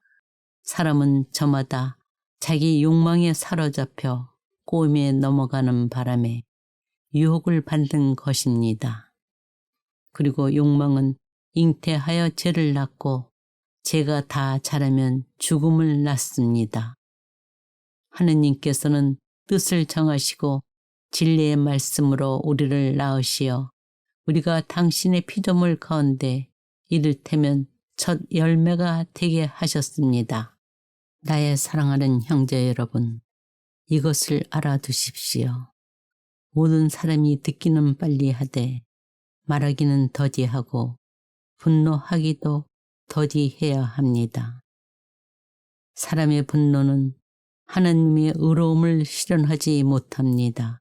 사람은 저마다 자기 욕망에 사로잡혀 꼬임에 넘어가는 바람에 유혹을 받는 것입니다. 그리고 욕망은 잉태하여 죄를 낳고 죄가 다 자라면 죽음을 낳습니다. 하느님께서는 뜻을 정하시고 진리의 말씀으로 우리를 낳으시어 우리가 당신의 피조물 가운데 이를테면 첫 열매가 되게 하셨습니다. 나의 사랑하는 형제 여러분, 이것을 알아두십시오. 모든 사람이 듣기는 빨리 하되 말하기는 더디하고 분노하기도 더디해야 합니다. 사람의 분노는 하나님의 의로움을 실현하지 못합니다.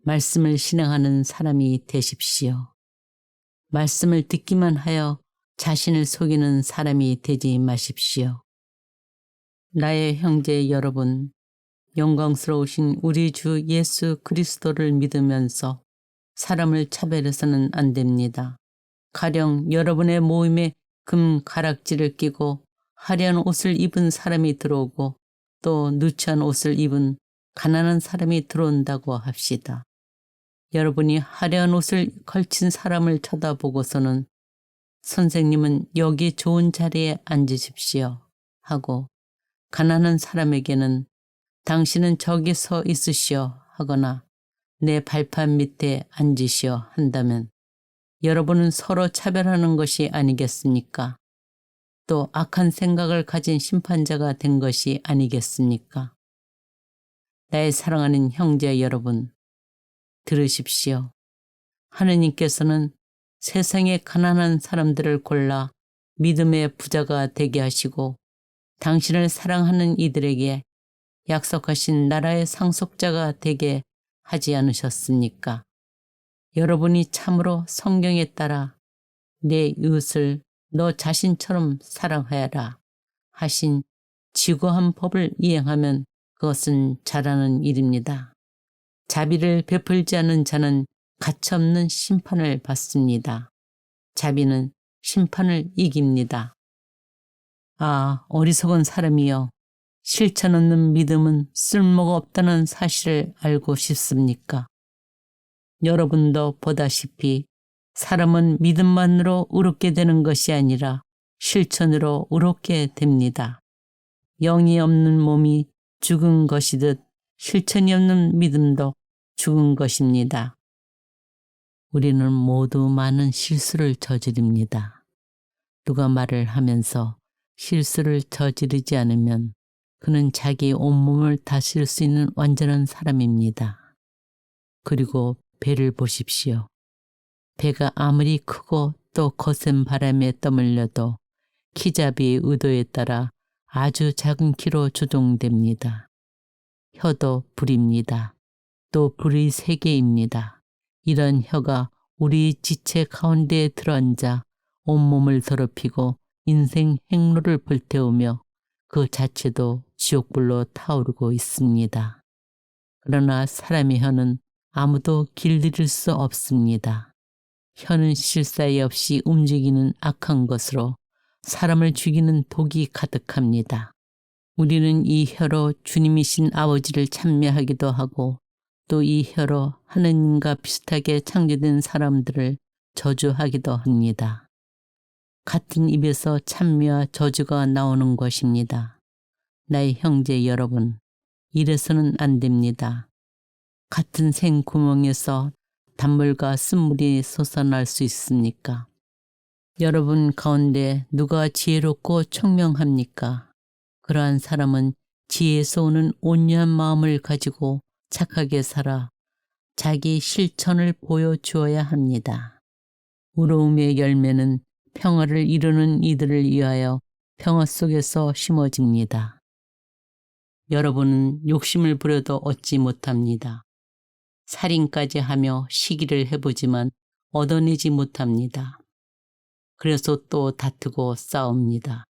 말씀을 실행하는 사람이 되십시오. 말씀을 듣기만 하여 자신을 속이는 사람이 되지 마십시오. 나의 형제 여러분, 영광스러우신 우리 주 예수 그리스도를 믿으면서 사람을 차별해서는 안 됩니다. 가령 여러분의 모임에 금 가락지를 끼고 화려한 옷을 입은 사람이 들어오고 또 누추한 옷을 입은 가난한 사람이 들어온다고 합시다. 여러분이 화려한 옷을 걸친 사람을 쳐다보고서는 선생님은 여기 좋은 자리에 앉으십시오 하고 가난한 사람에게는 당신은 저기 서 있으시오 하거나 내 발판 밑에 앉으시오 한다면 여러분은 서로 차별하는 것이 아니겠습니까? 또 악한 생각을 가진 심판자가 된 것이 아니겠습니까? 나의 사랑하는 형제 여러분, 들으십시오. 하느님께서는 세상의 가난한 사람들을 골라 믿음의 부자가 되게 하시고 당신을 사랑하는 이들에게 약속하신 나라의 상속자가 되게 하지 않으셨습니까? 여러분이 참으로 성경에 따라 내 이웃을 너 자신처럼 사랑하여라 하신 지고한 법을 이행하면 그것은 잘하는 일입니다. 자비를 베풀지 않은 자는 가차없는 심판을 받습니다. 자비는 심판을 이깁니다. 아, 어리석은 사람이여. 실천 없는 믿음은 쓸모가 없다는 사실을 알고 싶습니까? 여러분도 보다시피 사람은 믿음만으로 의롭게 되는 것이 아니라 실천으로 의롭게 됩니다. 영이 없는 몸이 죽은 것이듯 실천이 없는 믿음도 죽은 것입니다. 우리는 모두 많은 실수를 저지릅니다. 누가 말을 하면서 실수를 저지르지 않으면 그는 자기 온몸을 다스릴 수 있는 완전한 사람입니다. 그리고 배를 보십시오. 배가 아무리 크고 또 거센 바람에 떠밀려도 키잡이의 의도에 따라 아주 작은 키로 조종됩니다. 혀도 불입니다. 또 불의 세계입니다. 이런 혀가 우리 지체 가운데에 들어앉아 온몸을 더럽히고 인생 행로를 불태우며 그 자체도 지옥불로 타오르고 있습니다. 그러나 사람의 혀는 아무도 길들일 수 없습니다. 혀는 실사에 없이 움직이는 악한 것으로 사람을 죽이는 독이 가득합니다. 우리는 이 혀로 주님이신 아버지를 찬미하기도 하고 또 이 혀로 하느님과 비슷하게 창조된 사람들을 저주하기도 합니다. 같은 입에서 찬미와 저주가 나오는 것입니다. 나의 형제 여러분, 이래서는 안 됩니다. 같은 생구멍에서 단물과 쓴물이 솟아날 수 있습니까? 여러분 가운데 누가 지혜롭고 총명합니까? 그러한 사람은 지혜에서 오는 온유한 마음을 가지고 착하게 살아 자기 실천을 보여주어야 합니다. 의로움의 열매는 평화를 이루는 이들을 위하여 평화 속에서 심어집니다. 여러분은 욕심을 부려도 얻지 못합니다. 살인까지 하며 시기를 해보지만 얻어내지 못합니다. 그래서 또 다투고 싸웁니다.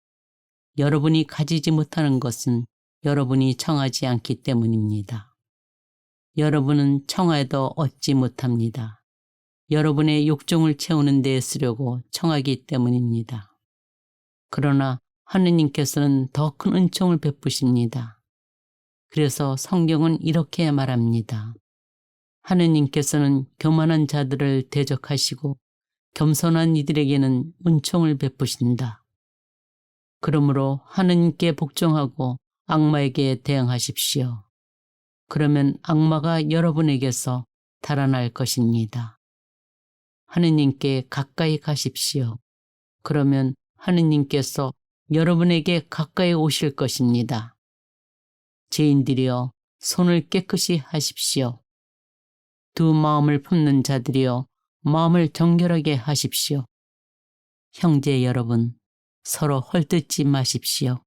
여러분이 가지지 못하는 것은 여러분이 청하지 않기 때문입니다. 여러분은 청하여도 얻지 못합니다. 여러분의 욕정을 채우는 데 쓰려고 청하기 때문입니다. 그러나 하느님께서는 더 큰 은총을 베푸십니다. 그래서 성경은 이렇게 말합니다. 하느님께서는 교만한 자들을 대적하시고 겸손한 이들에게는 은총을 베푸신다. 그러므로 하느님께 복종하고 악마에게 대항하십시오. 그러면 악마가 여러분에게서 달아날 것입니다. 하느님께 가까이 가십시오. 그러면 하느님께서 여러분에게 가까이 오실 것입니다. 죄인들이여 손을 깨끗이 하십시오. 두 마음을 품는 자들이여 마음을 정결하게 하십시오. 형제 여러분, 서로 헐뜯지 마십시오.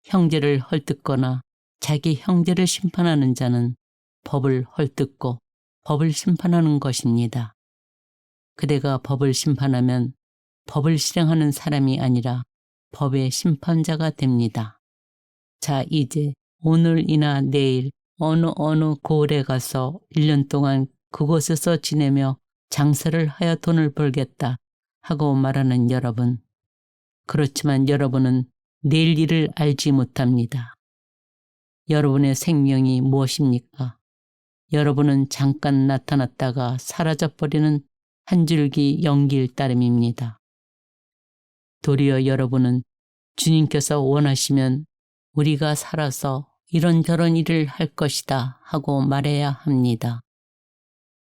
형제를 헐뜯거나 자기 형제를 심판하는 자는 법을 헐뜯고 법을 심판하는 것입니다. 그대가 법을 심판하면 법을 실행하는 사람이 아니라 법의 심판자가 됩니다. 자, 이제 오늘이나 내일 어느 고을에 가서 1년 동안 그곳에서 지내며 장사를 하여 돈을 벌겠다 하고 말하는 여러분. 그렇지만 여러분은 내일 일을 알지 못합니다. 여러분의 생명이 무엇입니까? 여러분은 잠깐 나타났다가 사라져버리는 한 줄기 연기일 따름입니다. 도리어 여러분은 주님께서 원하시면 우리가 살아서 이런저런 일을 할 것이다 하고 말해야 합니다.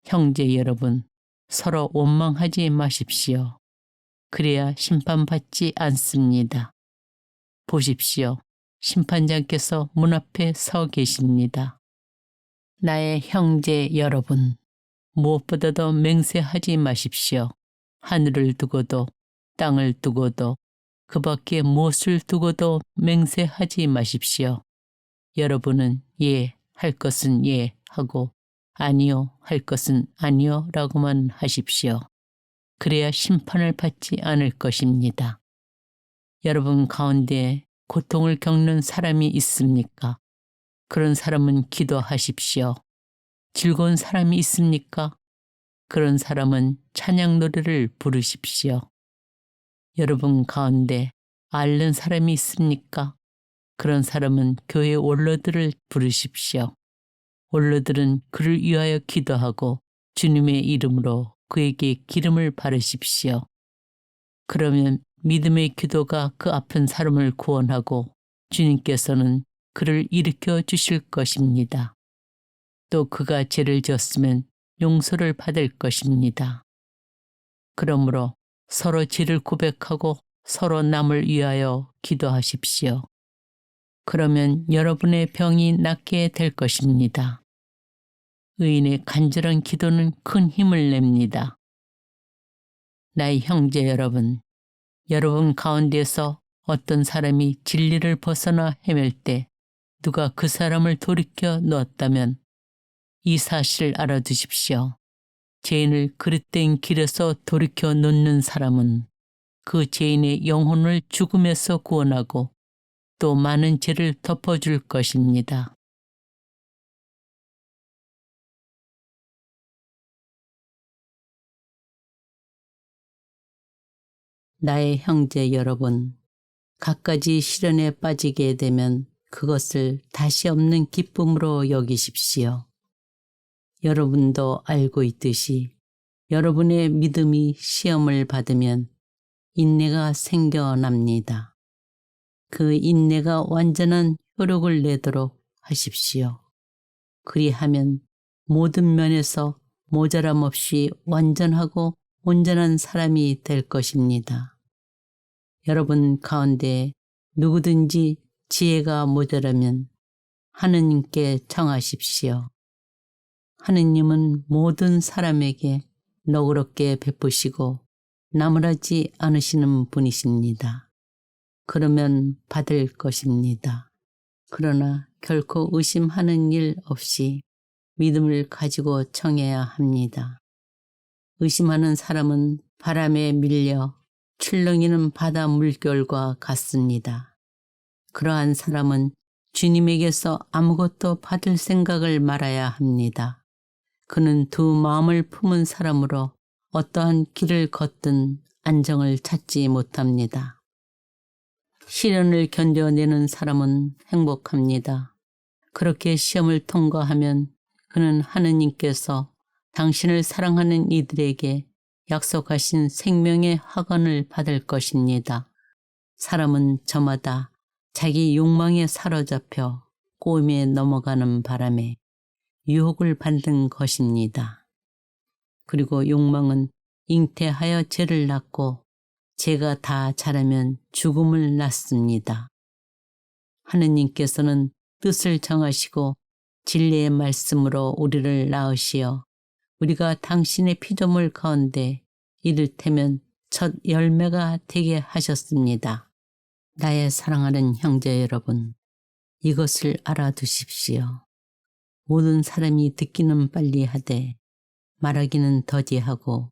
형제 여러분, 서로 원망하지 마십시오. 그래야 심판받지 않습니다. 보십시오. 심판장께서 문 앞에 서 계십니다. 나의 형제 여러분, 무엇보다도 맹세하지 마십시오. 하늘을 두고도 땅을 두고도 그 밖에 무엇을 두고도 맹세하지 마십시오. 여러분은 예, 할 것은 예 하고 아니요, 할 것은 아니요 라고만 하십시오. 그래야 심판을 받지 않을 것입니다. 여러분 가운데 고통을 겪는 사람이 있습니까? 그런 사람은 기도하십시오. 즐거운 사람이 있습니까? 그런 사람은 찬양 노래를 부르십시오. 여러분 가운데 앓는 사람이 있습니까? 그런 사람은 교회 원로들을 부르십시오. 원로들은 그를 위하여 기도하고 주님의 이름으로 그에게 기름을 바르십시오. 그러면 믿음의 기도가 그 아픈 사람을 구원하고 주님께서는 그를 일으켜 주실 것입니다. 또 그가 죄를 지었으면 용서를 받을 것입니다. 그러므로 서로 죄를 고백하고 서로 남을 위하여 기도하십시오. 그러면 여러분의 병이 낫게 될 것입니다. 의인의 간절한 기도는 큰 힘을 냅니다. 나의 형제 여러분, 여러분 가운데서 어떤 사람이 진리를 벗어나 헤맬 때 누가 그 사람을 돌이켜 놓았다면 이 사실을 알아두십시오. 죄인을 그릇된 길에서 돌이켜 놓는 사람은 그 죄인의 영혼을 죽음에서 구원하고 또 많은 죄를 덮어줄 것입니다. 나의 형제 여러분, 갖가지 시련에 빠지게 되면 그것을 다시 없는 기쁨으로 여기십시오. 여러분도 알고 있듯이 여러분의 믿음이 시험을 받으면 인내가 생겨납니다. 그 인내가 완전한 효력을 내도록 하십시오. 그리하면 모든 면에서 모자람 없이 완전하고 온전한 사람이 될 것입니다. 여러분 가운데 누구든지 지혜가 모자라면 하느님께 청하십시오. 하느님은 모든 사람에게 너그럽게 베푸시고 나무라지 않으시는 분이십니다. 그러면 받을 것입니다. 그러나 결코 의심하는 일 없이 믿음을 가지고 청해야 합니다. 의심하는 사람은 바람에 밀려 출렁이는 바다 물결과 같습니다. 그러한 사람은 주님에게서 아무것도 받을 생각을 말아야 합니다. 그는 두 마음을 품은 사람으로 어떠한 길을 걷든 안정을 찾지 못합니다. 시련을 견뎌내는 사람은 행복합니다. 그렇게 시험을 통과하면 그는 하느님께서 당신을 사랑하는 이들에게 약속하신 생명의 학원을 받을 것입니다. 사람은 저마다 자기 욕망에 사로잡혀 꼬임에 넘어가는 바람에 유혹을 받는 것입니다. 그리고 욕망은 잉태하여 죄를 낳고 죄가 다 자라면 죽음을 낳습니다. 하느님께서는 뜻을 정하시고 진리의 말씀으로 우리를 낳으시어 우리가 당신의 피조물 가운데 이를테면 첫 열매가 되게 하셨습니다. 나의 사랑하는 형제 여러분, 이것을 알아두십시오. 모든 사람이 듣기는 빨리 하되 말하기는 더디하고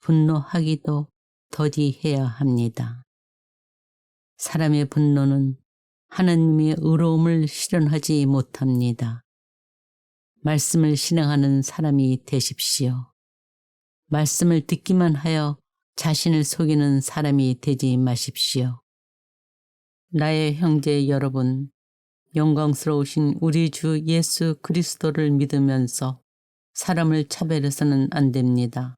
분노하기도 더디해야 합니다. 사람의 분노는 하나님의 의로움을 실현하지 못합니다. 말씀을 실행하는 사람이 되십시오. 말씀을 듣기만 하여 자신을 속이는 사람이 되지 마십시오. 나의 형제 여러분, 영광스러우신 우리 주 예수 그리스도를 믿으면서 사람을 차별해서는 안 됩니다.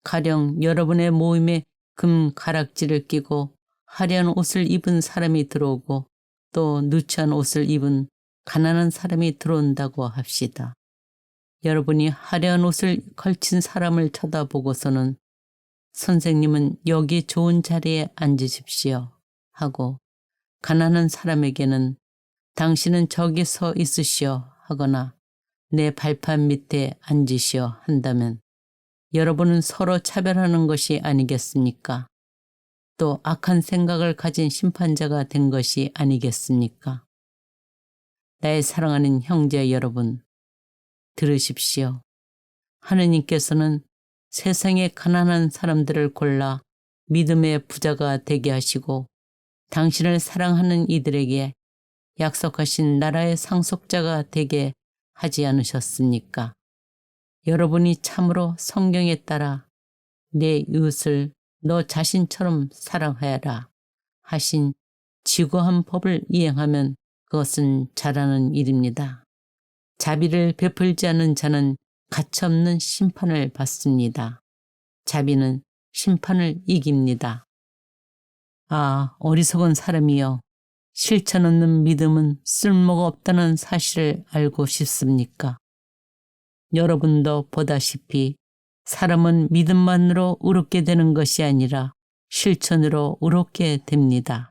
가령 여러분의 모임에 금 가락지를 끼고 화려한 옷을 입은 사람이 들어오고 또 누추한 옷을 입은 가난한 사람이 들어온다고 합시다. 여러분이 화려한 옷을 걸친 사람을 쳐다보고서는 선생님은 여기 좋은 자리에 앉으십시오 하고 가난한 사람에게는 당신은 저기 서 있으시오 하거나 내 발판 밑에 앉으시오 한다면 여러분은 서로 차별하는 것이 아니겠습니까? 또 악한 생각을 가진 심판자가 된 것이 아니겠습니까? 나의 사랑하는 형제 여러분, 들으십시오. 하느님께서는 세상의 가난한 사람들을 골라 믿음의 부자가 되게 하시고 당신을 사랑하는 이들에게 약속하신 나라의 상속자가 되게 하지 않으셨습니까? 여러분이 참으로 성경에 따라 내 이웃을 너 자신처럼 사랑하여라 하신 지고한 법을 이행하면 그것은 잘하는 일입니다. 자비를 베풀지 않은 자는 가차없는 심판을 받습니다. 자비는 심판을 이깁니다. 아, 어리석은 사람이여. 실천 없는 믿음은 쓸모가 없다는 사실을 알고 싶습니까? 여러분도 보다시피 사람은 믿음만으로 의롭게 되는 것이 아니라 실천으로 의롭게 됩니다.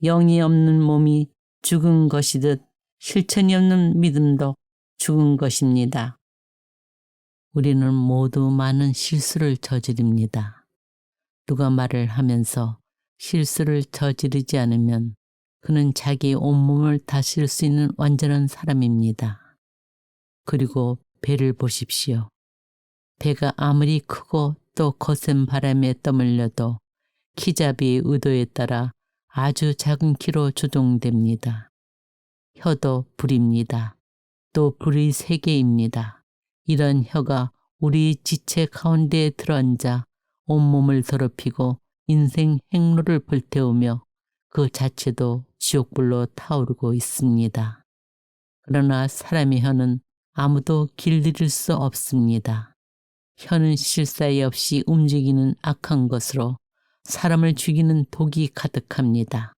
영이 없는 몸이 죽은 것이듯 실천이 없는 믿음도 죽은 것입니다. 우리는 모두 많은 실수를 저지릅니다. 누가 말을 하면서 실수를 저지르지 않으면 그는 자기 온몸을 다스릴 수 있는 완전한 사람입니다. 그리고 배를 보십시오. 배가 아무리 크고 또 거센 바람에 떠밀려도 키잡이의 의도에 따라 아주 작은 키로 조종됩니다. 혀도 불입니다. 또 불의 세계입니다. 이런 혀가 우리 지체 가운데에 들어앉아 온몸을 더럽히고 인생 행로를 불태우며 그 자체도 지옥불로 타오르고 있습니다. 그러나 사람의 혀는 아무도 길들일 수 없습니다. 혀는 실사에 없이 움직이는 악한 것으로 사람을 죽이는 독이 가득합니다.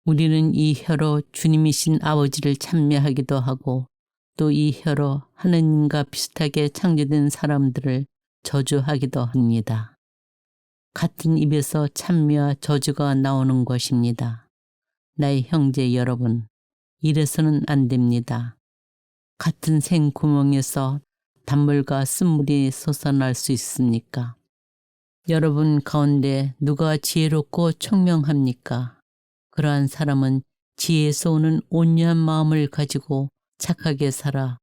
우리는 이 혀로 주님이신 아버지를 찬미하기도 하고 또 이 혀로 하느님과 비슷하게 창조된 사람들을 저주하기도 합니다. 같은 입에서 찬미와 저주가 나오는 것입니다. 나의 형제 여러분, 이래서는 안 됩니다. 같은 생구멍에서 단물과 쓴물이 솟아날 수 있습니까? 여러분 가운데 누가 지혜롭고 총명합니까? 그러한 사람은 지혜에서 오는 온유한 마음을 가지고 착하게 살아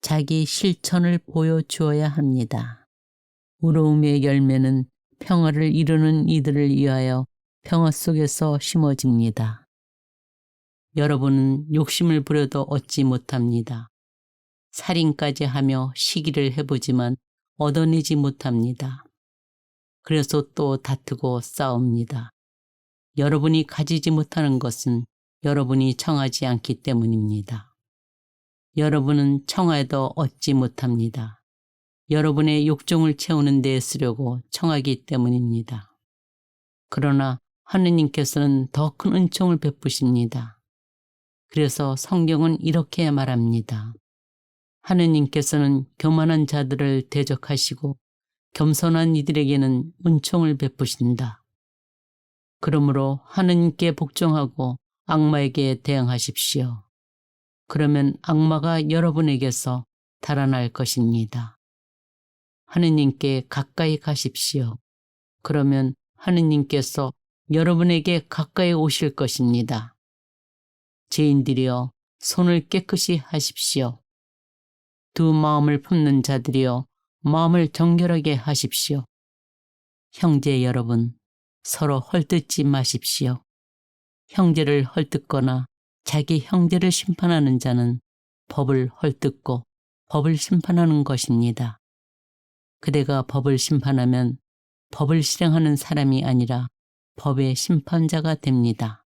자기 실천을 보여주어야 합니다. 의로움의 열매는 평화를 이루는 이들을 위하여 평화 속에서 심어집니다. 여러분은 욕심을 부려도 얻지 못합니다. 살인까지 하며 시기를 해보지만 얻어내지 못합니다. 그래서 또 다투고 싸웁니다. 여러분이 가지지 못하는 것은 여러분이 청하지 않기 때문입니다. 여러분은 청하여도 얻지 못합니다. 여러분의 욕정을 채우는 데 쓰려고 청하기 때문입니다. 그러나 하느님께서는 더 큰 은총을 베푸십니다. 그래서 성경은 이렇게 말합니다. 하느님께서는 교만한 자들을 대적하시고 겸손한 이들에게는 은총을 베푸신다. 그러므로 하느님께 복종하고 악마에게 대항하십시오. 그러면 악마가 여러분에게서 달아날 것입니다. 하느님께 가까이 가십시오. 그러면 하느님께서 여러분에게 가까이 오실 것입니다. 죄인들이여 손을 깨끗이 하십시오. 두 마음을 품는 자들이여 마음을 정결하게 하십시오. 형제 여러분, 서로 헐뜯지 마십시오. 형제를 헐뜯거나 자기 형제를 심판하는 자는 법을 헐뜯고 법을 심판하는 것입니다. 그대가 법을 심판하면 법을 실행하는 사람이 아니라 법의 심판자가 됩니다.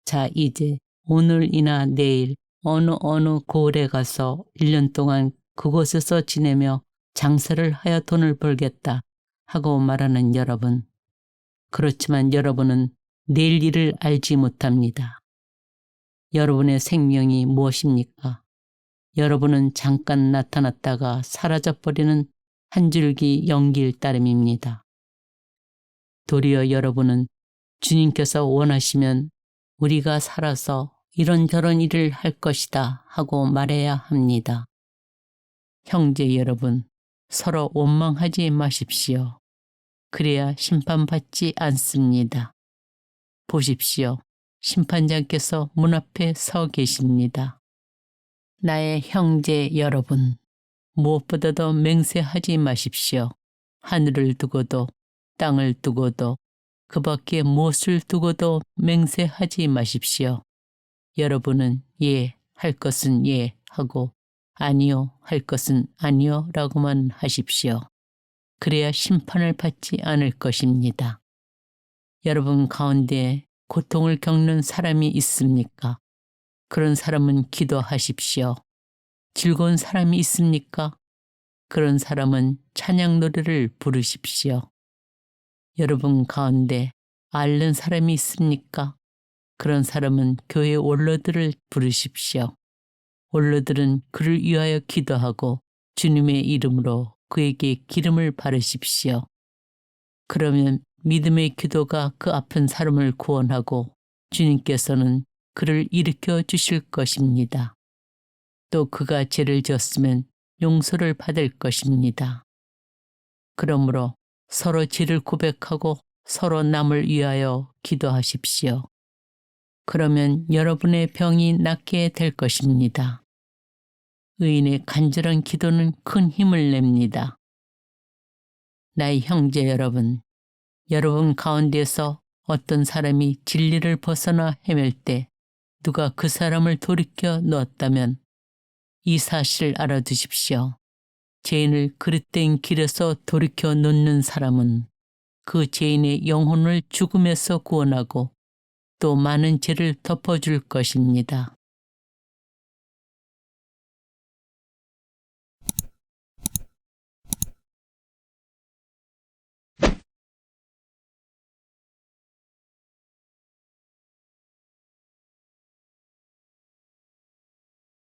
자, 이제 오늘이나 내일 어느 고을에 가서 1년 동안 그곳에서 지내며 장사를 하여 돈을 벌겠다 하고 말하는 여러분. 그렇지만 여러분은 내일 일을 알지 못합니다. 여러분의 생명이 무엇입니까? 여러분은 잠깐 나타났다가 사라져버리는 한 줄기 연기일 따름입니다. 도리어 여러분은 주님께서 원하시면 우리가 살아서 이런저런 일을 할 것이다 하고 말해야 합니다. 형제 여러분, 서로 원망하지 마십시오. 그래야 심판받지 않습니다. 보십시오. 심판장께서 문 앞에 서 계십니다. 나의 형제 여러분, 무엇보다도 맹세하지 마십시오. 하늘을 두고도 땅을 두고도 그 밖에 무엇을 두고도 맹세하지 마십시오. 여러분은 예, 할 것은 예 하고 아니요, 할 것은 아니요 라고만 하십시오. 그래야 심판을 받지 않을 것입니다. 여러분 가운데 고통을 겪는 사람이 있습니까? 그런 사람은 기도하십시오. 즐거운 사람이 있습니까? 그런 사람은 찬양 노래를 부르십시오. 여러분 가운데 앓는 사람이 있습니까? 그런 사람은 교회 원로들을 부르십시오. 원로들은 그를 위하여 기도하고 주님의 이름으로 그에게 기름을 바르십시오. 그러면 믿음의 기도가 그 아픈 사람을 구원하고 주님께서는 그를 일으켜 주실 것입니다. 또 그가 죄를 지었으면 용서를 받을 것입니다. 그러므로 서로 죄를 고백하고 서로 남을 위하여 기도하십시오. 그러면 여러분의 병이 낫게 될 것입니다. 의인의 간절한 기도는 큰 힘을 냅니다. 나의 형제 여러분, 여러분 가운데서 어떤 사람이 진리를 벗어나 헤맬 때 누가 그 사람을 돌이켜 놓았다면 이 사실을 알아두십시오. 죄인을 그릇된 길에서 돌이켜 놓는 사람은 그 죄인의 영혼을 죽음에서 구원하고 또 많은 죄를 덮어줄 것입니다.